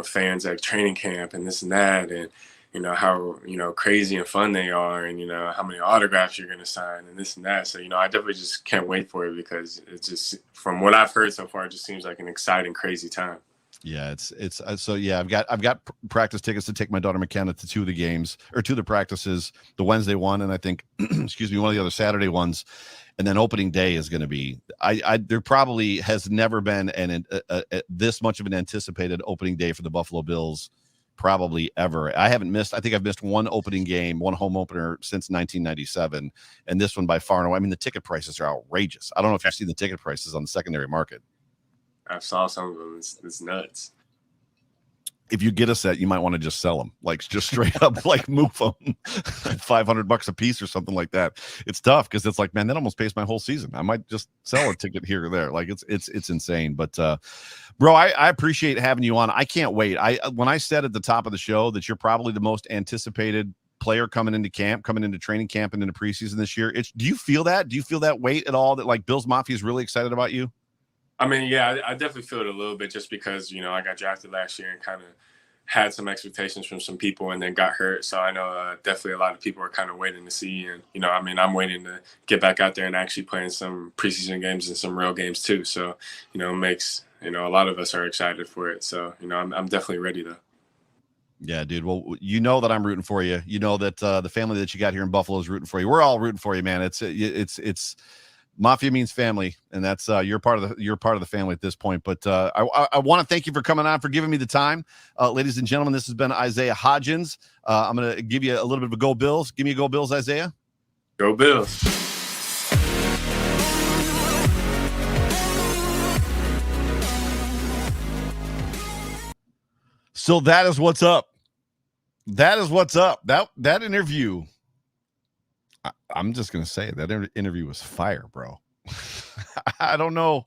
fans at training camp and this and that. And, how, crazy and fun they are, and, how many autographs you're going to sign and this and that. So, I definitely just can't wait for it, because it's just, from what I've heard so far, it just seems like an exciting, crazy time. Yeah, so yeah, I've got practice tickets to take my daughter McKenna to two of the practices, the Wednesday one, and I think, excuse me, one of the other Saturday ones. And then opening day is going to be, there probably has never been this much of an anticipated opening day for the Buffalo Bills, probably ever. I think I've missed one opening game, one home opener since 1997. And this one by far and away. I mean, the ticket prices are outrageous. I don't know if you've seen the ticket prices on the secondary market. I saw some of them. It's nuts. If you get a set, you might want to just sell them, like just straight up, like move them $500 a piece or something like that. It's tough because it's like, man, that almost pays my whole season. I might just sell a ticket here or there. Like it's insane. But bro, I appreciate having you on. I can't wait. When I said at the top of the show that you're probably the most anticipated player coming into training camp and into preseason this year, do you feel that? Do you feel that weight at all, that like Bills Mafia is really excited about you? I mean, yeah, I definitely feel it a little bit, just because, I got drafted last year and kind of had some expectations from some people and then got hurt. So I know definitely a lot of people are kind of waiting to see. And, I'm waiting to get back out there and actually playing some preseason games and some real games too. So, it makes, a lot of us are excited for it. So, I'm definitely ready though. Yeah, dude. Well, that I'm rooting for you. That the family that you got here in Buffalo is rooting for you. We're all rooting for you, man. It's Mafia means family, and that's you're part of the family at this point. But I want to thank you for coming on, for giving me the time, ladies and gentlemen. This has been Isaiah Hodgins. I'm going to give you a little bit of a go Bills. Give me a go Bills, Isaiah. Go Bills. So that is what's up. That interview. I'm just going to say that interview was fire, bro. I don't know,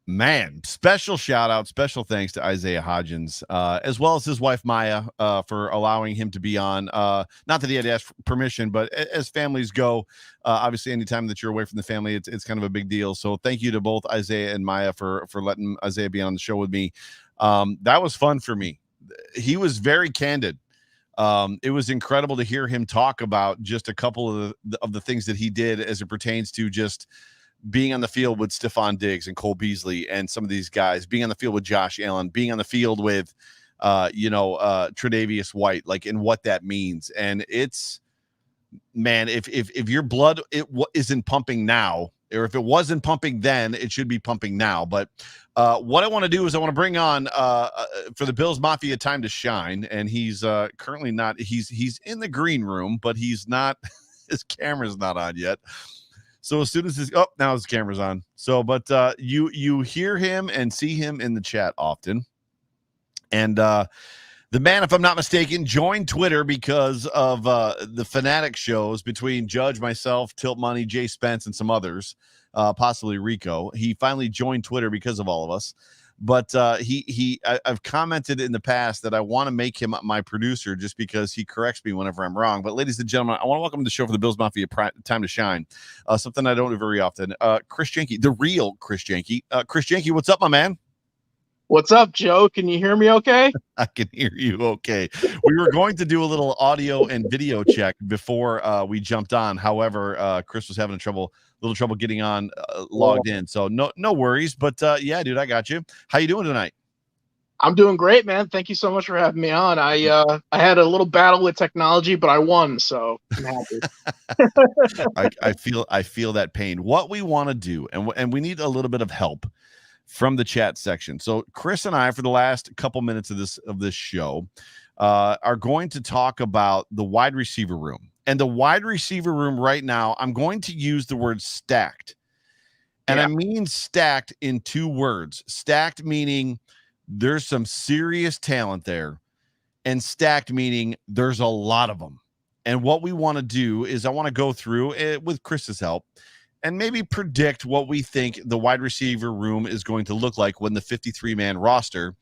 man. Special shout out, special thanks to Isaiah Hodgins, as well as his wife, Maya, for allowing him to be on. Not that he had asked permission, but as families go, obviously anytime that you're away from the family, it's kind of a big deal. So thank you to both Isaiah and Maya for letting Isaiah be on the show with me. That was fun for me. He was very candid. It was incredible to hear him talk about just a couple of the things that he did as it pertains to just being on the field with Stephon Diggs and Cole Beasley and some of these guys, being on the field with Josh Allen, being on the field with, Tre'Davious White, like, and what that means. And it's, man, if your blood isn't pumping now, or if it wasn't pumping then, it should be pumping now. But what I want to do is I want to bring on for the Bills Mafia time to shine, and he's currently not. He's in the green room, but he's not. His camera's not on yet. So as soon as now his camera's on. So, but you hear him and see him in the chat often, and the man, if I'm not mistaken, joined Twitter because of the Fanatic shows between Judge, myself, Tilt Money, Jay Spence, and some others, possibly Rico. He finally joined Twitter because of all of us. But I've commented in the past that I want to make him my producer just because he corrects me whenever I'm wrong. But ladies and gentlemen, I want to welcome to the show for the Bills Mafia time to shine. Something I don't do very often. Chris Jenke, the real Chris Jenke. Chris Jenke, what's up, my man? What's up, Joe? Can you hear me okay? I can hear you okay. We were going to do a little audio and video check before we jumped on. However, Chris was having a little trouble getting on logged in. So no worries. But yeah, dude, I got you. How you doing tonight? I'm doing great, man. Thank you so much for having me on. I had a little battle with technology, but I won, so I'm happy. I feel that pain. What we want to do, and we need a little bit of help from the chat section. So Chris and I, for the last couple minutes of this show, are going to talk about the wide receiver room. And the wide receiver room right now, I'm going to use the word stacked. And I mean stacked in 2 words. Stacked meaning there's some serious talent there, and stacked meaning there's a lot of them. And what we want to do is I want to go through it with Chris's help and maybe predict what we think the wide receiver room is going to look like when the 53-man roster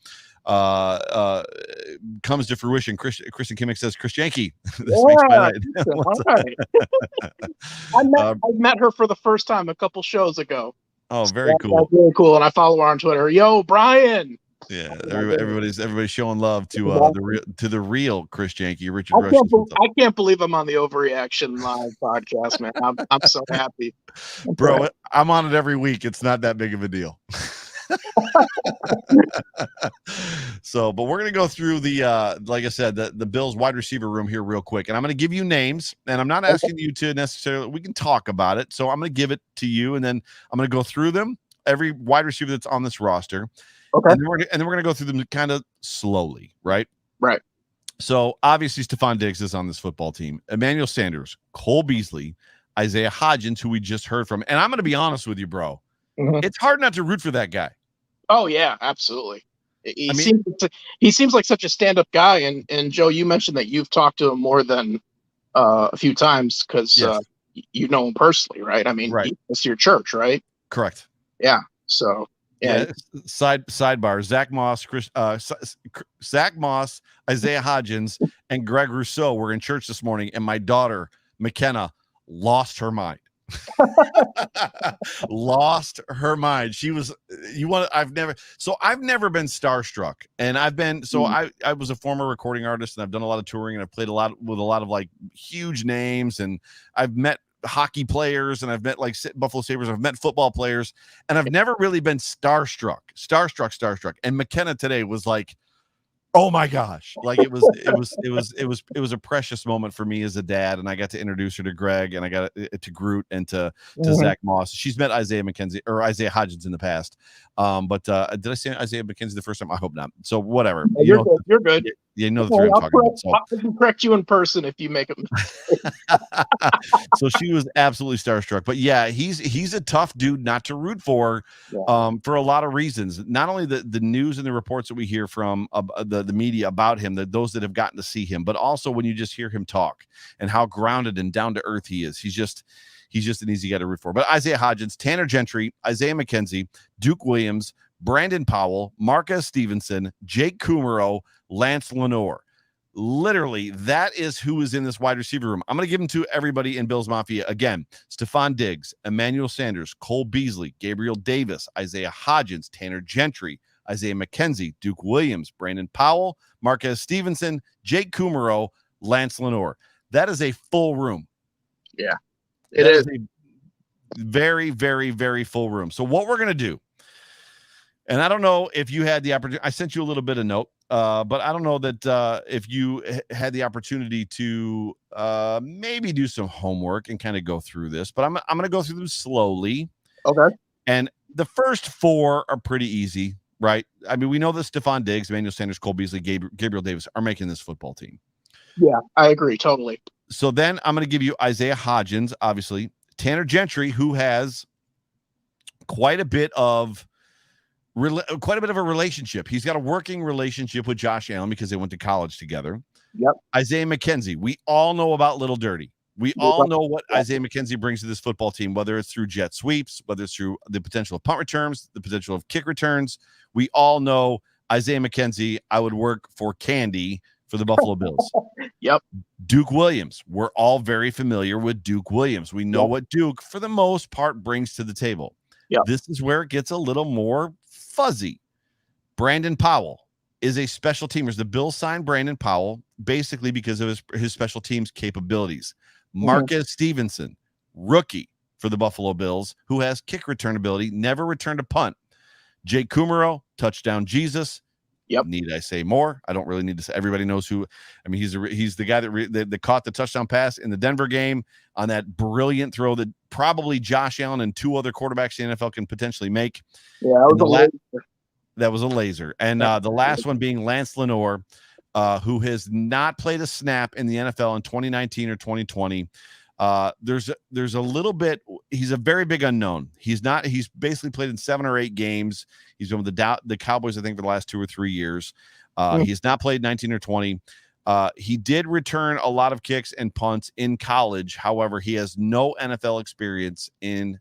comes to fruition. Kristen Kimmick says, Chris Yankee. This makes my night. Right. I met her for the first time a couple shows ago. Oh, very cool. That's really cool. And I follow her on Twitter. Yo, Brian. Yeah, everybody's showing love to the real Chris Yankee. Richard Rush. I can't believe I'm on the Overreaction Live podcast, man. I'm so happy, bro. I'm on it every week. It's not that big of a deal. So, but we're gonna go through the like I said, the Bills wide receiver room here real quick, and I'm gonna give you names, and I'm not asking you to necessarily. We can talk about it. So I'm gonna give it to you, and then I'm gonna go through them. Every wide receiver that's on this roster. Okay. And then we're going to go through them kind of slowly, right? Right. So, obviously, Stephon Diggs is on this football team. Emmanuel Sanders, Cole Beasley, Isaiah Hodgins, who we just heard from. And I'm going to be honest with you, bro. Mm-hmm. It's hard not to root for that guy. Oh, yeah, absolutely. He seems like such a stand-up guy. And Joe, you mentioned that you've talked to him more than a few times because you know him personally, right? I mean, it's your church, right? Correct. Yeah. So... Yeah. Sidebar. Zach Moss, Isaiah Hodgins, and Greg Rousseau were in church this morning, and my daughter McKenna lost her mind. Lost her mind. She was. I've never been starstruck, and I've been. So I was a former recording artist, and I've done a lot of touring, and I've played with a lot of like huge names, and I've met hockey players, and I've met like Buffalo Sabres. I've met football players, and I've never really been starstruck. And McKenna today was like, oh my gosh, like it was a precious moment for me as a dad, and I got to introduce her to Greg, and I got to Groot and to Zach Moss. She's met Isaiah Hodgins in the past, but did I say Isaiah McKenzie the first time? I hope not. So whatever. You're good. You know the three I'm talking about. So. I can correct you in person if you make it. So she was absolutely starstruck. But yeah, he's a tough dude not to root for a lot of reasons. Not only the news and the reports that we hear from the media about him, those that have gotten to see him, but also when you just hear him talk and how grounded and down to earth he is. He's just an easy guy to root for. But Isaiah Hodgins, Tanner Gentry, Isaiah McKenzie, Duke Williams, Brandon Powell, Marquez Stevenson, Jake Kumaro, Lance Lenoir. Literally, that is who is in this wide receiver room. I'm going to give them to everybody in Bills Mafia. Again, Stephon Diggs, Emmanuel Sanders, Cole Beasley, Gabriel Davis, Isaiah Hodgins, Tanner Gentry, Isaiah McKenzie, Duke Williams, Brandon Powell, Marquez Stevenson, Jake Kumaro, Lance Lenoir. That is a full room. Yeah, it is a very, very, very full room. So what we're going to do, and I don't know if you had the opportunity, I sent you a little bit of note, but I don't know that if you had the opportunity to maybe do some homework and kind of go through this, but I'm going to go through them slowly. Okay. And the first 4 are pretty easy, right? I mean, we know that Stephon Diggs, Emmanuel Sanders, Cole Beasley, Gabriel Davis are making this football team. Yeah, I agree totally. So then I'm going to give you Isaiah Hodgins, obviously, Tanner Gentry, who has quite a bit of a relationship. He's got a working relationship with Josh Allen because they went to college together. Yep. Isaiah McKenzie, we all know about Little Dirty. We all know what Isaiah McKenzie brings to this football team, whether it's through jet sweeps, whether it's through the potential of punt returns, the potential of kick returns. We all know Isaiah McKenzie. I would work for candy for the Buffalo Bills. Yep. Duke Williams. We're all very familiar with Duke Williams. We know what Duke, for the most part, brings to the table. Yep. This is where it gets a little more fuzzy. Brandon Powell is a special teamer. The Bills signed Brandon Powell basically because of his special teams capabilities. Marquez Stevenson, rookie for the Buffalo Bills, who has kick return ability, never returned a punt. Jake Kumaro, touchdown Jesus. Yep. Need I say more? I don't really need to say. Everybody knows who. I mean, he's the guy that caught the touchdown pass in the Denver game on that brilliant throw that probably Josh Allen and 2 other quarterbacks in the NFL can potentially make. Yeah, that was a laser. And the last one being Lance Lenoir, who has not played a snap in the NFL in 2019 or 2020. There's a little bit he's a very big unknown. He's basically played in 7 or 8 games. He's been with the Cowboys, I think, for the last 2 or 3 years. He's not played 19 or 20. He did return a lot of kicks and punts in college. However, he has no NFL experience in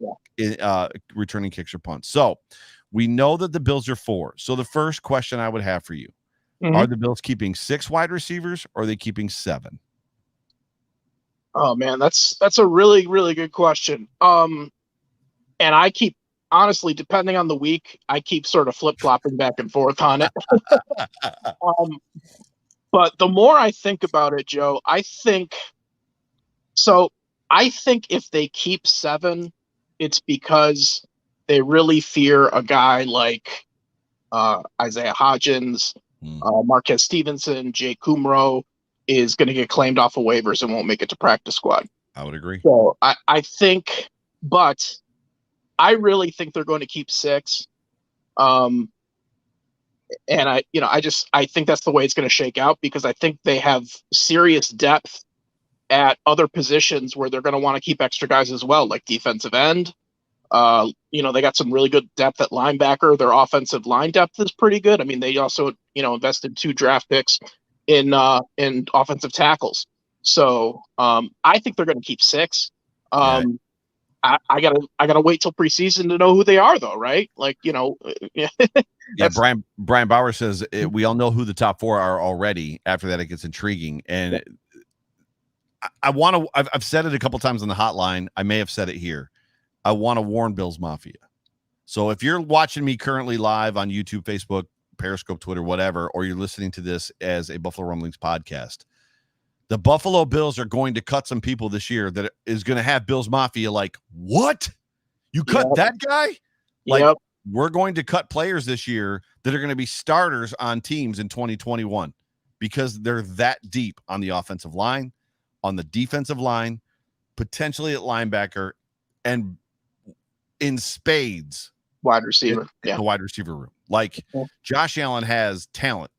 returning kicks or punts. So we know that the Bills are 4. So the first question I would have for you, are the Bills keeping 6 wide receivers, or are they keeping 7? Oh man, that's a really, really good question. And I keep, honestly, depending on the week, I keep sort of flip-flopping back and forth on it. But the more I think about it, Joe, I think if they keep 7, it's because they really fear a guy like Isaiah Hodgins, Marquez Stevenson, Jay Kumro is going to get claimed off of waivers and won't make it to practice squad. I would agree. So I think, but I really think they're going to keep 6. And I think that's the way it's going to shake out, because I think they have serious depth at other positions where they're going to want to keep extra guys as well, like defensive end. They got some really good depth at linebacker. Their offensive line depth is pretty good. I mean, they also, invested 2 draft picks in offensive tackles. So I think they're going to keep 6. I gotta wait till preseason to know who they are, though, right? Like, Yeah, Brian Bauer says we all know who the top 4 are already. After that, it gets intriguing, and I've said it a couple times on the hotline. I may have said it here. I want to warn Bills Mafia. So if you're watching me currently live on YouTube, Facebook, Periscope, Twitter, whatever, or you're listening to this as a Buffalo Rumblings podcast, the Buffalo Bills are going to cut some people this year that is going to have Bills Mafia like, what? You cut that guy? Like, we're going to cut players this year that are going to be starters on teams in 2021 because they're that deep on the offensive line, on the defensive line, potentially at linebacker, and in spades wide receiver in the wide receiver room. Like, Josh Allen has talent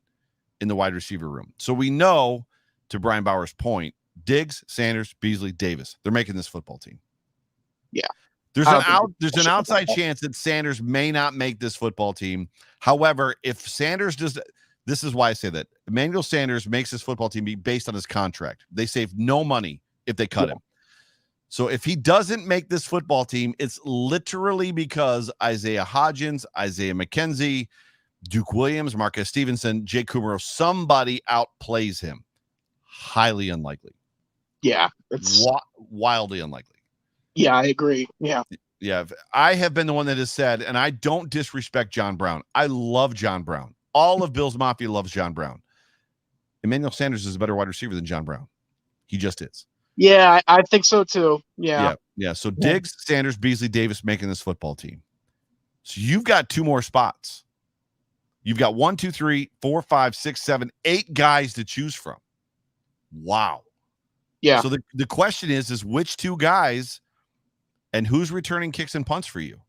in the wide receiver room. So we know, to Brian Bauer's point, Diggs, Sanders, Beasley, Davis, they're making this football team. Yeah. There's an outside chance that Sanders may not make this football team. However, if Sanders does, this is why I say that Emmanuel Sanders makes this football team be based on his contract. They save no money if they cut him. So if he doesn't make this football team, it's literally because Isaiah Hodgins, Isaiah McKenzie, Duke Williams, Marquez Stevenson, Jake Kumaro, somebody outplays him. Highly unlikely. Yeah. It's wildly unlikely. Yeah, I agree. Yeah. Yeah. I have been the one that has said, and I don't disrespect John Brown. I love John Brown. All of Bills Mafia loves John Brown. Emmanuel Sanders is a better wide receiver than John Brown. He just is. Yeah, I think so too. Yeah. So Diggs, Sanders, Beasley, Davis making this football team. So you've got 2 more spots. You've got 1, 2, 3, 4, 5, 6, 7, 8 guys to choose from. Wow. Yeah. So the question is which 2 guys and who's returning kicks and punts for you?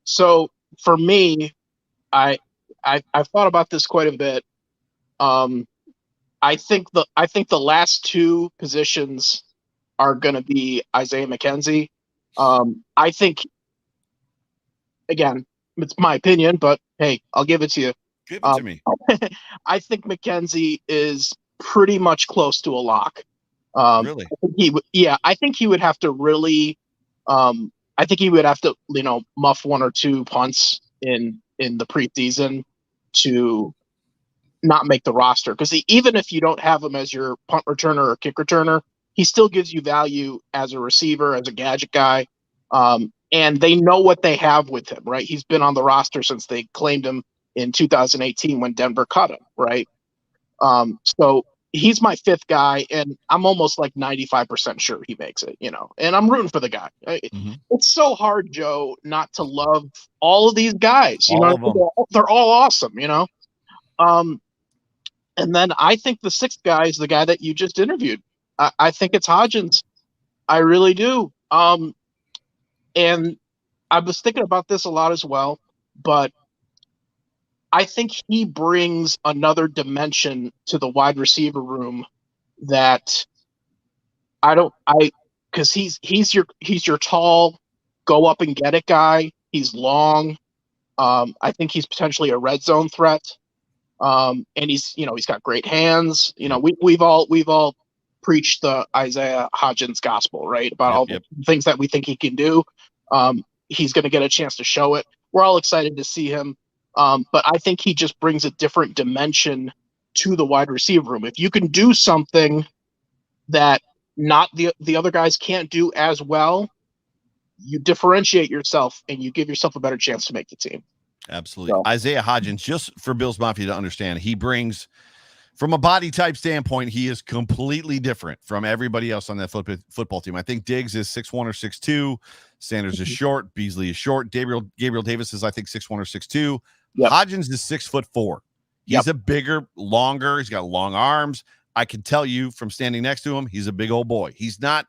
So for me, I've thought about this quite a bit. I think the last 2 positions are going to be Isaiah McKenzie. I think, again, it's my opinion, but hey, I'll give it to you. Give it to me. I think McKenzie is pretty much close to a lock. Really? I think he would have to really, I think he would have to, muff 1 or 2 punts in the preseason to not make the roster. Because even if you don't have him as your punt returner or kick returner, he still gives you value as a receiver, as a gadget guy. And they know what they have with him, right? He's been on the roster since they claimed him in 2018 when Denver cut him, right? So he's my 5th guy, and I'm almost like 95% sure he makes it, and I'm rooting for the guy. It's so hard, Joe, not to love all of these guys. They're all awesome, and then I think the 6th guy is the guy that you just interviewed. I think it's Hodgins. I really do. And I was thinking about this a lot as well, but I think he brings another dimension to the wide receiver room that because he's your tall, go up and get it guy. He's long. I think he's potentially a red zone threat. And he's got great hands. We've all preached the Isaiah Hodgins gospel, right? About all the things that we think he can do. He's going to get a chance to show it. We're all excited to see him. But I think he just brings a different dimension to the wide receiver room. If you can do something that not the other guys can't do as well, you differentiate yourself and you give yourself a better chance to make the team. Absolutely. So, Isaiah Hodgins, just for Bills Mafia to understand, he brings, from a body type standpoint, he is completely different from everybody else on that football team. I think Diggs is 6'1" or 6'2". Sanders is short. Beasley is short. Gabriel Davis is, I think, 6'1" or 6'2". Yep. Hodgins is 6'4". He's a bigger, longer. He's got long arms. I can tell you from standing next to him, he's a big old boy. He's not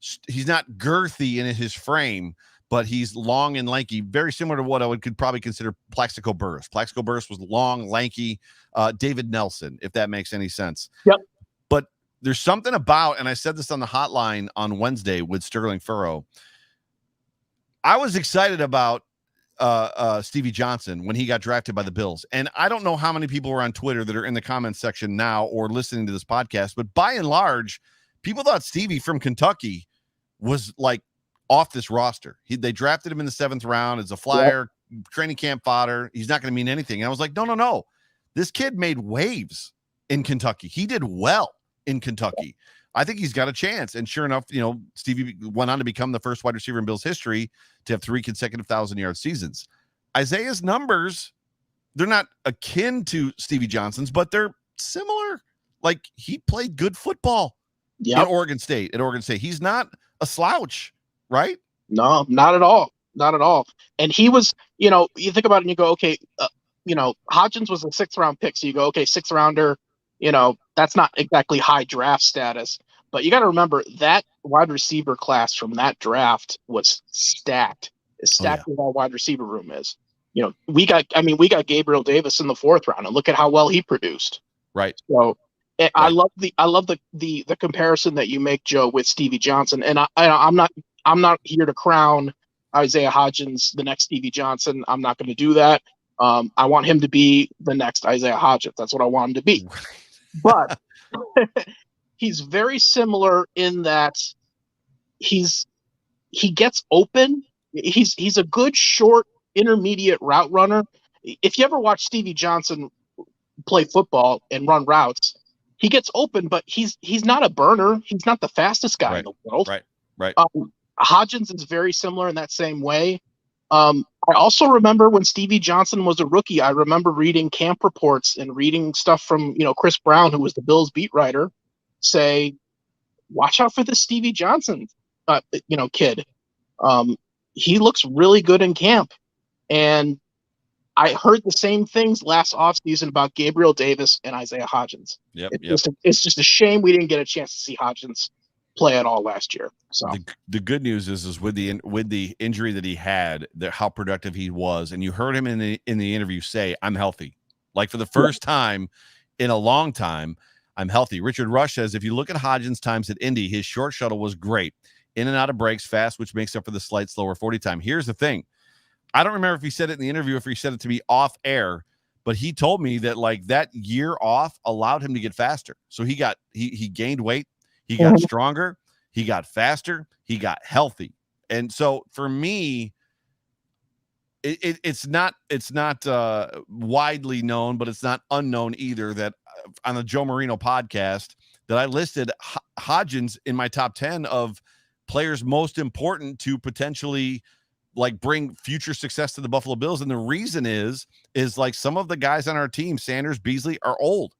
girthy in his frame, but he's long and lanky, very similar to what I could probably consider Plaxico Burress. Plaxico Burress was long, lanky, David Nelson, if that makes any sense. Yep. But there's something about, and I said this on the hotline on Wednesday with Sterling Furrow, I was excited about Stevie Johnson when he got drafted by the Bills. And I don't know how many people were on Twitter that are in the comments section now or listening to this podcast, but by and large, people thought Stevie from Kentucky was like off this roster. They drafted him in the 7th round as a flyer, training camp fodder. He's not going to mean anything. And I was like, no. This kid made waves in Kentucky. He did well in Kentucky. I think he's got a chance. And sure enough, Stevie went on to become the first wide receiver in Bills history to have 3 consecutive 1,000-yard seasons. Isaiah's numbers, they're not akin to Stevie Johnson's, but they're similar. Like, he played good football at Oregon State. He's not a slouch, right? No, not at all. Not at all. And he was, you think about it and you go, okay, Hodgins was a 6th round pick. So you go, okay, 6th rounder, that's not exactly high draft status. But you got to remember that wide receiver class from that draft was stacked. As stacked as our wide receiver room is. We got Gabriel Davis in the 4th round, and look at how well he produced. Right. So right. I love the comparison that you make, Joe, with Stevie Johnson. And I'm not here to crown Isaiah Hodgins the next Stevie Johnson. I'm not going to do that. I want him to be the next Isaiah Hodgins. That's what I want him to be. But he's very similar in that he gets open. He's a good short intermediate route runner. If you ever watch Stevie Johnson play football and run routes, he gets open, but he's not a burner. He's not the fastest guy in the world. Right. Hodgins is very similar in that same way. I also remember when Stevie Johnson was a rookie, I remember reading camp reports and reading stuff from, Chris Brown, who was the Bills beat writer, say, watch out for this Stevie Johnson, kid. He looks really good in camp. And I heard the same things last offseason about Gabriel Davis and Isaiah Hodgins. It's just a shame we didn't get a chance to see Hodgins play at all last year. So the good news is with the injury that he had, how productive he was, and you heard him in the interview say, "I'm healthy." Like, for the first time in a long time, I'm healthy. Richard Rush says, if you look at Hodgins' times at Indy, his short shuttle was great, in and out of breaks, fast, which makes up for the slight slower 40 time. Here's the thing. I don't remember if he said it in the interview, if he said it to me off air, but he told me that like that year off allowed him to get faster. So he gained weight. He got stronger. He got faster. He got healthy. And so for me, it's not widely known, but it's not unknown either that on the Joe Marino podcast that I listed Hodgins in my top 10 of players most important to potentially like bring future success to the Buffalo Bills. And the reason is like some of the guys on our team, Sanders, Beasley, are old.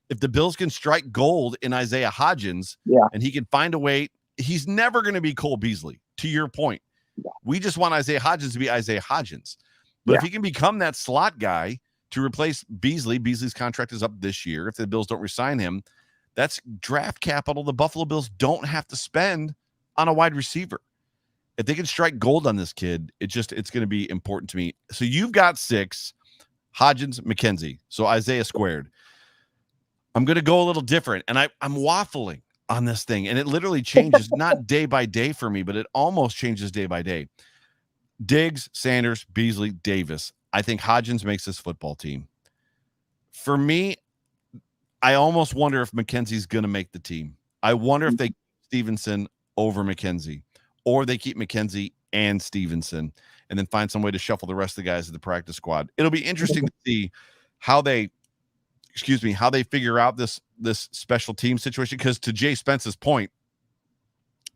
If the Bills can strike gold in Isaiah Hodgins and he can find a way, he's never going to be Cole Beasley, to your point. Yeah. We just want Isaiah Hodgins to be Isaiah Hodgins. But if he can become that slot guy to replace Beasley's contract is up this year. If the Bills don't resign him, that's draft capital the Buffalo Bills don't have to spend on a wide receiver. If they can strike gold on this kid, it's going to be important to me. So you've got 6, Hodgins, McKenzie. So Isaiah squared. I'm going to go a little different, and I'm waffling. on this thing, and it literally changes not day by day for me, but it almost changes day by day. Diggs, Sanders, Beasley, Davis. I think Hodgins makes this football team. For me, I almost wonder if McKenzie's going to make the team. I wonder if they keep Stevenson over McKenzie, or they keep McKenzie and Stevenson, and then find some way to shuffle the rest of the guys of the practice squad. It'll be interesting to see how they figure out this special team situation, because to Jay Spence's point,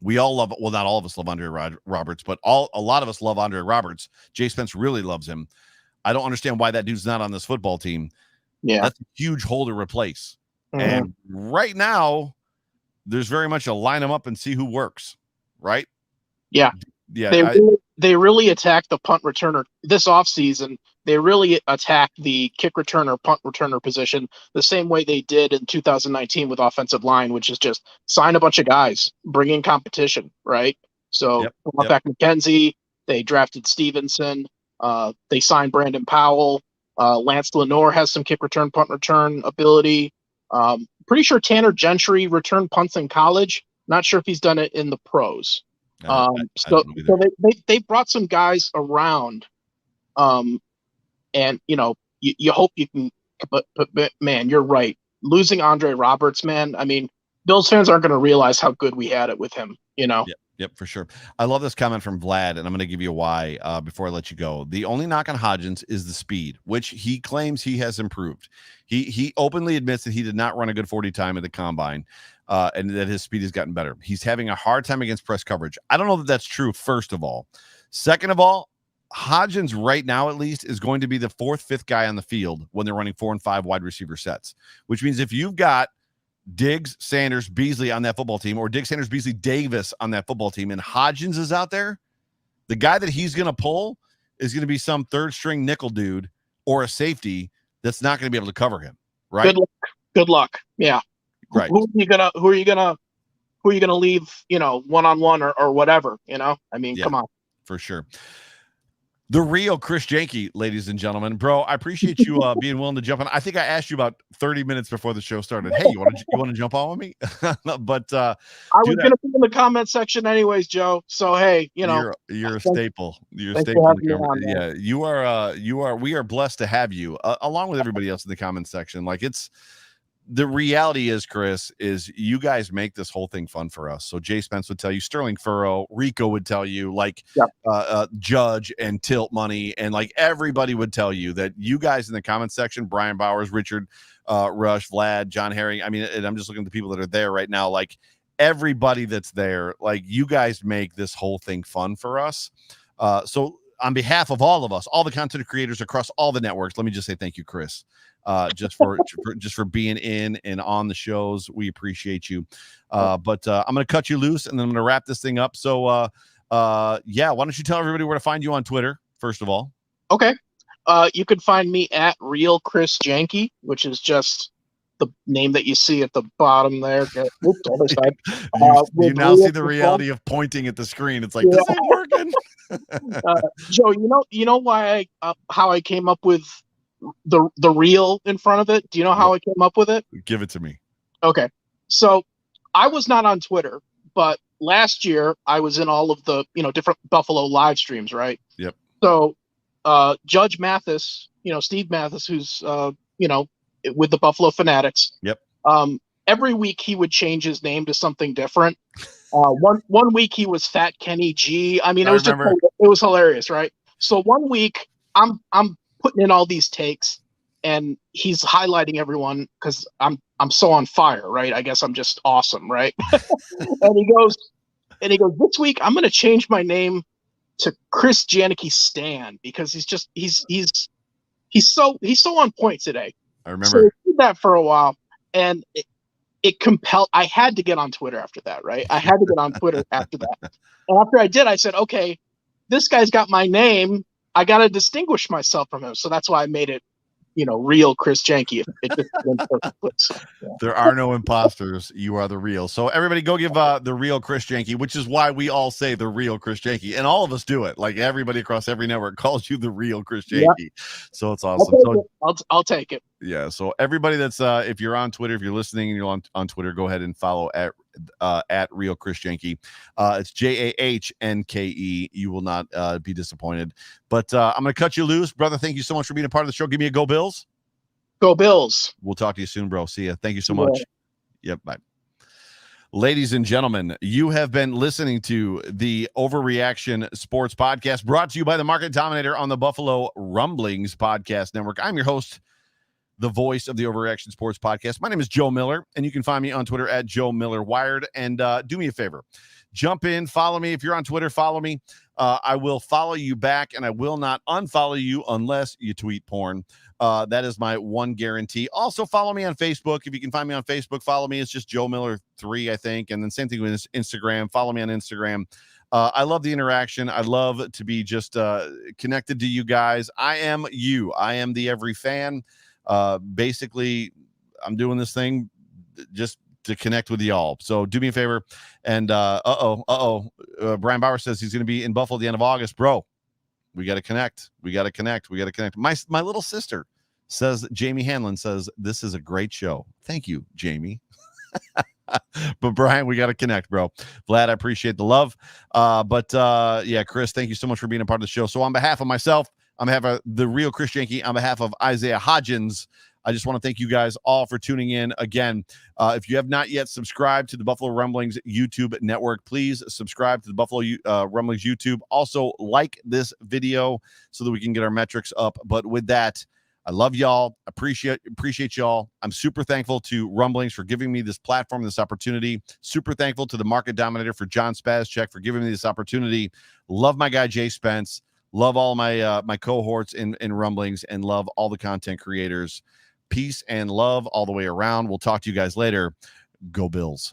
we all love, well, not all of us love Andre Roberts, but a lot of us love Andre Roberts. Jay Spence really loves him. I don't understand why that dude's not on this football team. Yeah. That's a huge hole to replace. And right now, there's very much a line them up and see who works, right? Yeah. Yeah. They really attacked the punt returner this offseason. They really attacked the kick returner, punt returner position the same way they did in 2019 with offensive line, which is just sign a bunch of guys, bring in competition, right? So brought back McKenzie. They drafted Stevenson. They signed Brandon Powell. Lance Lenoir has some kick return, punt return ability. Pretty sure Tanner Gentry returned punts in college. Not sure if he's done it in the pros. So they brought some guys around, and you hope you can. But man, you're right. Losing Andre Roberts, man. I mean, Bills fans aren't going to realize how good we had it with him. Yep, for sure. I love this comment from Vlad, and I'm going to give you a why before I let you go. The only knock on Hodgins is the speed, which he claims he has improved. He openly admits that he did not run a good 40 time at the combine, and that his speed has gotten better. He's having a hard time against press coverage. I don't know that that's true, first of all. Second of all, Hodgins right now at least is going to be the fourth, fifth guy on the field when they're running 4 and 5 wide receiver sets, which means if you've got Diggs, Sanders, Beasley on that football team, or Diggs, Sanders, Beasley, Davis on that football team, and Hodgins is out there, the guy that he's going to pull is going to be some third string nickel dude or a safety that's not going to be able to cover him. Right. Good luck. Yeah. Right. Who are you gonna leave, one-on-one or whatever, I mean, come on. For sure. The real Chris Janke, ladies and gentlemen. Bro, I appreciate you being willing to jump on. I think I asked you about 30 minutes before the show started. Hey, you want to jump on with me? But I was going to be in the comment section anyways, Joe. So hey, you're a staple. You're a staple. Yeah, you are. We are blessed to have you along with everybody else in the comment section. Like, it's the reality is, Chris, is you guys make this whole thing fun for us. So Jay Spence would tell you, Sterling Furrow, Rico would tell you, Judge and Tilt Money, and like everybody would tell you that you guys in the comment section, Brian Bowers, Richard Rush, Vlad, John Herring. I mean, and I'm just looking at the people that are there right now. Like everybody that's there, like you guys make this whole thing fun for us. So on behalf of all of us, all the content creators across all the networks, let me just say thank you, Chris. Just for being in and on the shows. We appreciate you. But I'm going to cut you loose and then I'm going to wrap this thing up. So, why don't you tell everybody where to find you on Twitter, first of all? Okay. You can find me at Real Chris Janke, which is just the name that you see at the bottom there. Oops, other side. You now see the reality of pointing at the screen. It's like, this ain't working. Joe, you know why how I came up with the real in front of it? Do you know how I came up with it? Give it to me. Okay. So I was not on Twitter, but last year I was in all of the, different Buffalo live streams, right? Yep. So Judge Mathis, Steve Mathis, who's, with the Buffalo Fanatics. Yep. Every week he would change his name to something different. One week he was Fat Kenny G. I mean, it was hilarious, right? So one week I'm putting in all these takes and he's highlighting everyone because I'm so on fire, right? I guess I'm just awesome, right? and he goes, this week I'm going to change my name to Chris Janicki Stan because he's so on point today. I remember. So I did that for a while and it compelled, I had to get on Twitter after that, right? I had to get on Twitter after that. And after I did, I said, okay, this guy's got my name. I got to distinguish myself from him. So that's why I made it, Real Chris Janke. It just went perfectly. So, yeah. There are no imposters. You are the real. So everybody go give the real Chris Janke, which is why we all say the real Chris Janke. And all of us do it. Like everybody across every network calls you the real Chris Janke. Yep. So it's awesome. I'll take it. Yeah. So everybody that's if you're on Twitter, if you're listening and you're on Twitter, go ahead and follow at real Chris Janke. It's JAHNKE. You will not be disappointed. But I'm going to cut you loose, brother. Thank you so much for being a part of the show. Give me a go, Bills. Go Bills. We'll talk to you soon, bro. See ya. Thank you so much. Yep. Bye. Ladies and gentlemen, you have been listening to the Overreaction Sports Podcast, brought to you by the Market Dominator on the Buffalo Rumblings Podcast Network. I'm your host, the voice of the Overreaction Sports Podcast. My name is Joe Miller, and you can find me on Twitter at Joe Miller Wired. And do me a favor. Jump in, follow me. If you're on Twitter, follow me. I will follow you back, and I will not unfollow you unless you tweet porn. That is my one guarantee. Also, follow me on Facebook. If you can find me on Facebook, follow me. It's just Joe Miller 3, I think. And then same thing with Instagram. Follow me on Instagram. I love the interaction. I love to be just connected to you guys. I am you. I am the every fan. Basically, I'm doing this thing just to connect with y'all. So do me a favor. And Brian Bauer says he's going to be in Buffalo at the end of August. Bro, we got to connect. We got to connect. My little sister says, Jamie Hanlon says, this is a great show. Thank you, Jamie. But Brian, we got to connect, bro. Vlad, I appreciate the love. Yeah, Chris, thank you so much for being a part of the show. So on behalf of myself, on behalf of the real Chris Janke, on behalf of Isaiah Hodgins, I just want to thank you guys all for tuning in. Again, if you have not yet subscribed to the Buffalo Rumblings YouTube network, please subscribe to the Buffalo Rumblings YouTube. Also, like this video so that we can get our metrics up. But with that, I love y'all. Appreciate y'all. I'm super thankful to Rumblings for giving me this platform, this opportunity. Super thankful to the Market Dominator for John Spazchek for giving me this opportunity. Love my guy Jay Spence. Love all my my cohorts in Rumblings, and love all the content creators. Peace and love all the way around. We'll talk to you guys later. Go Bills.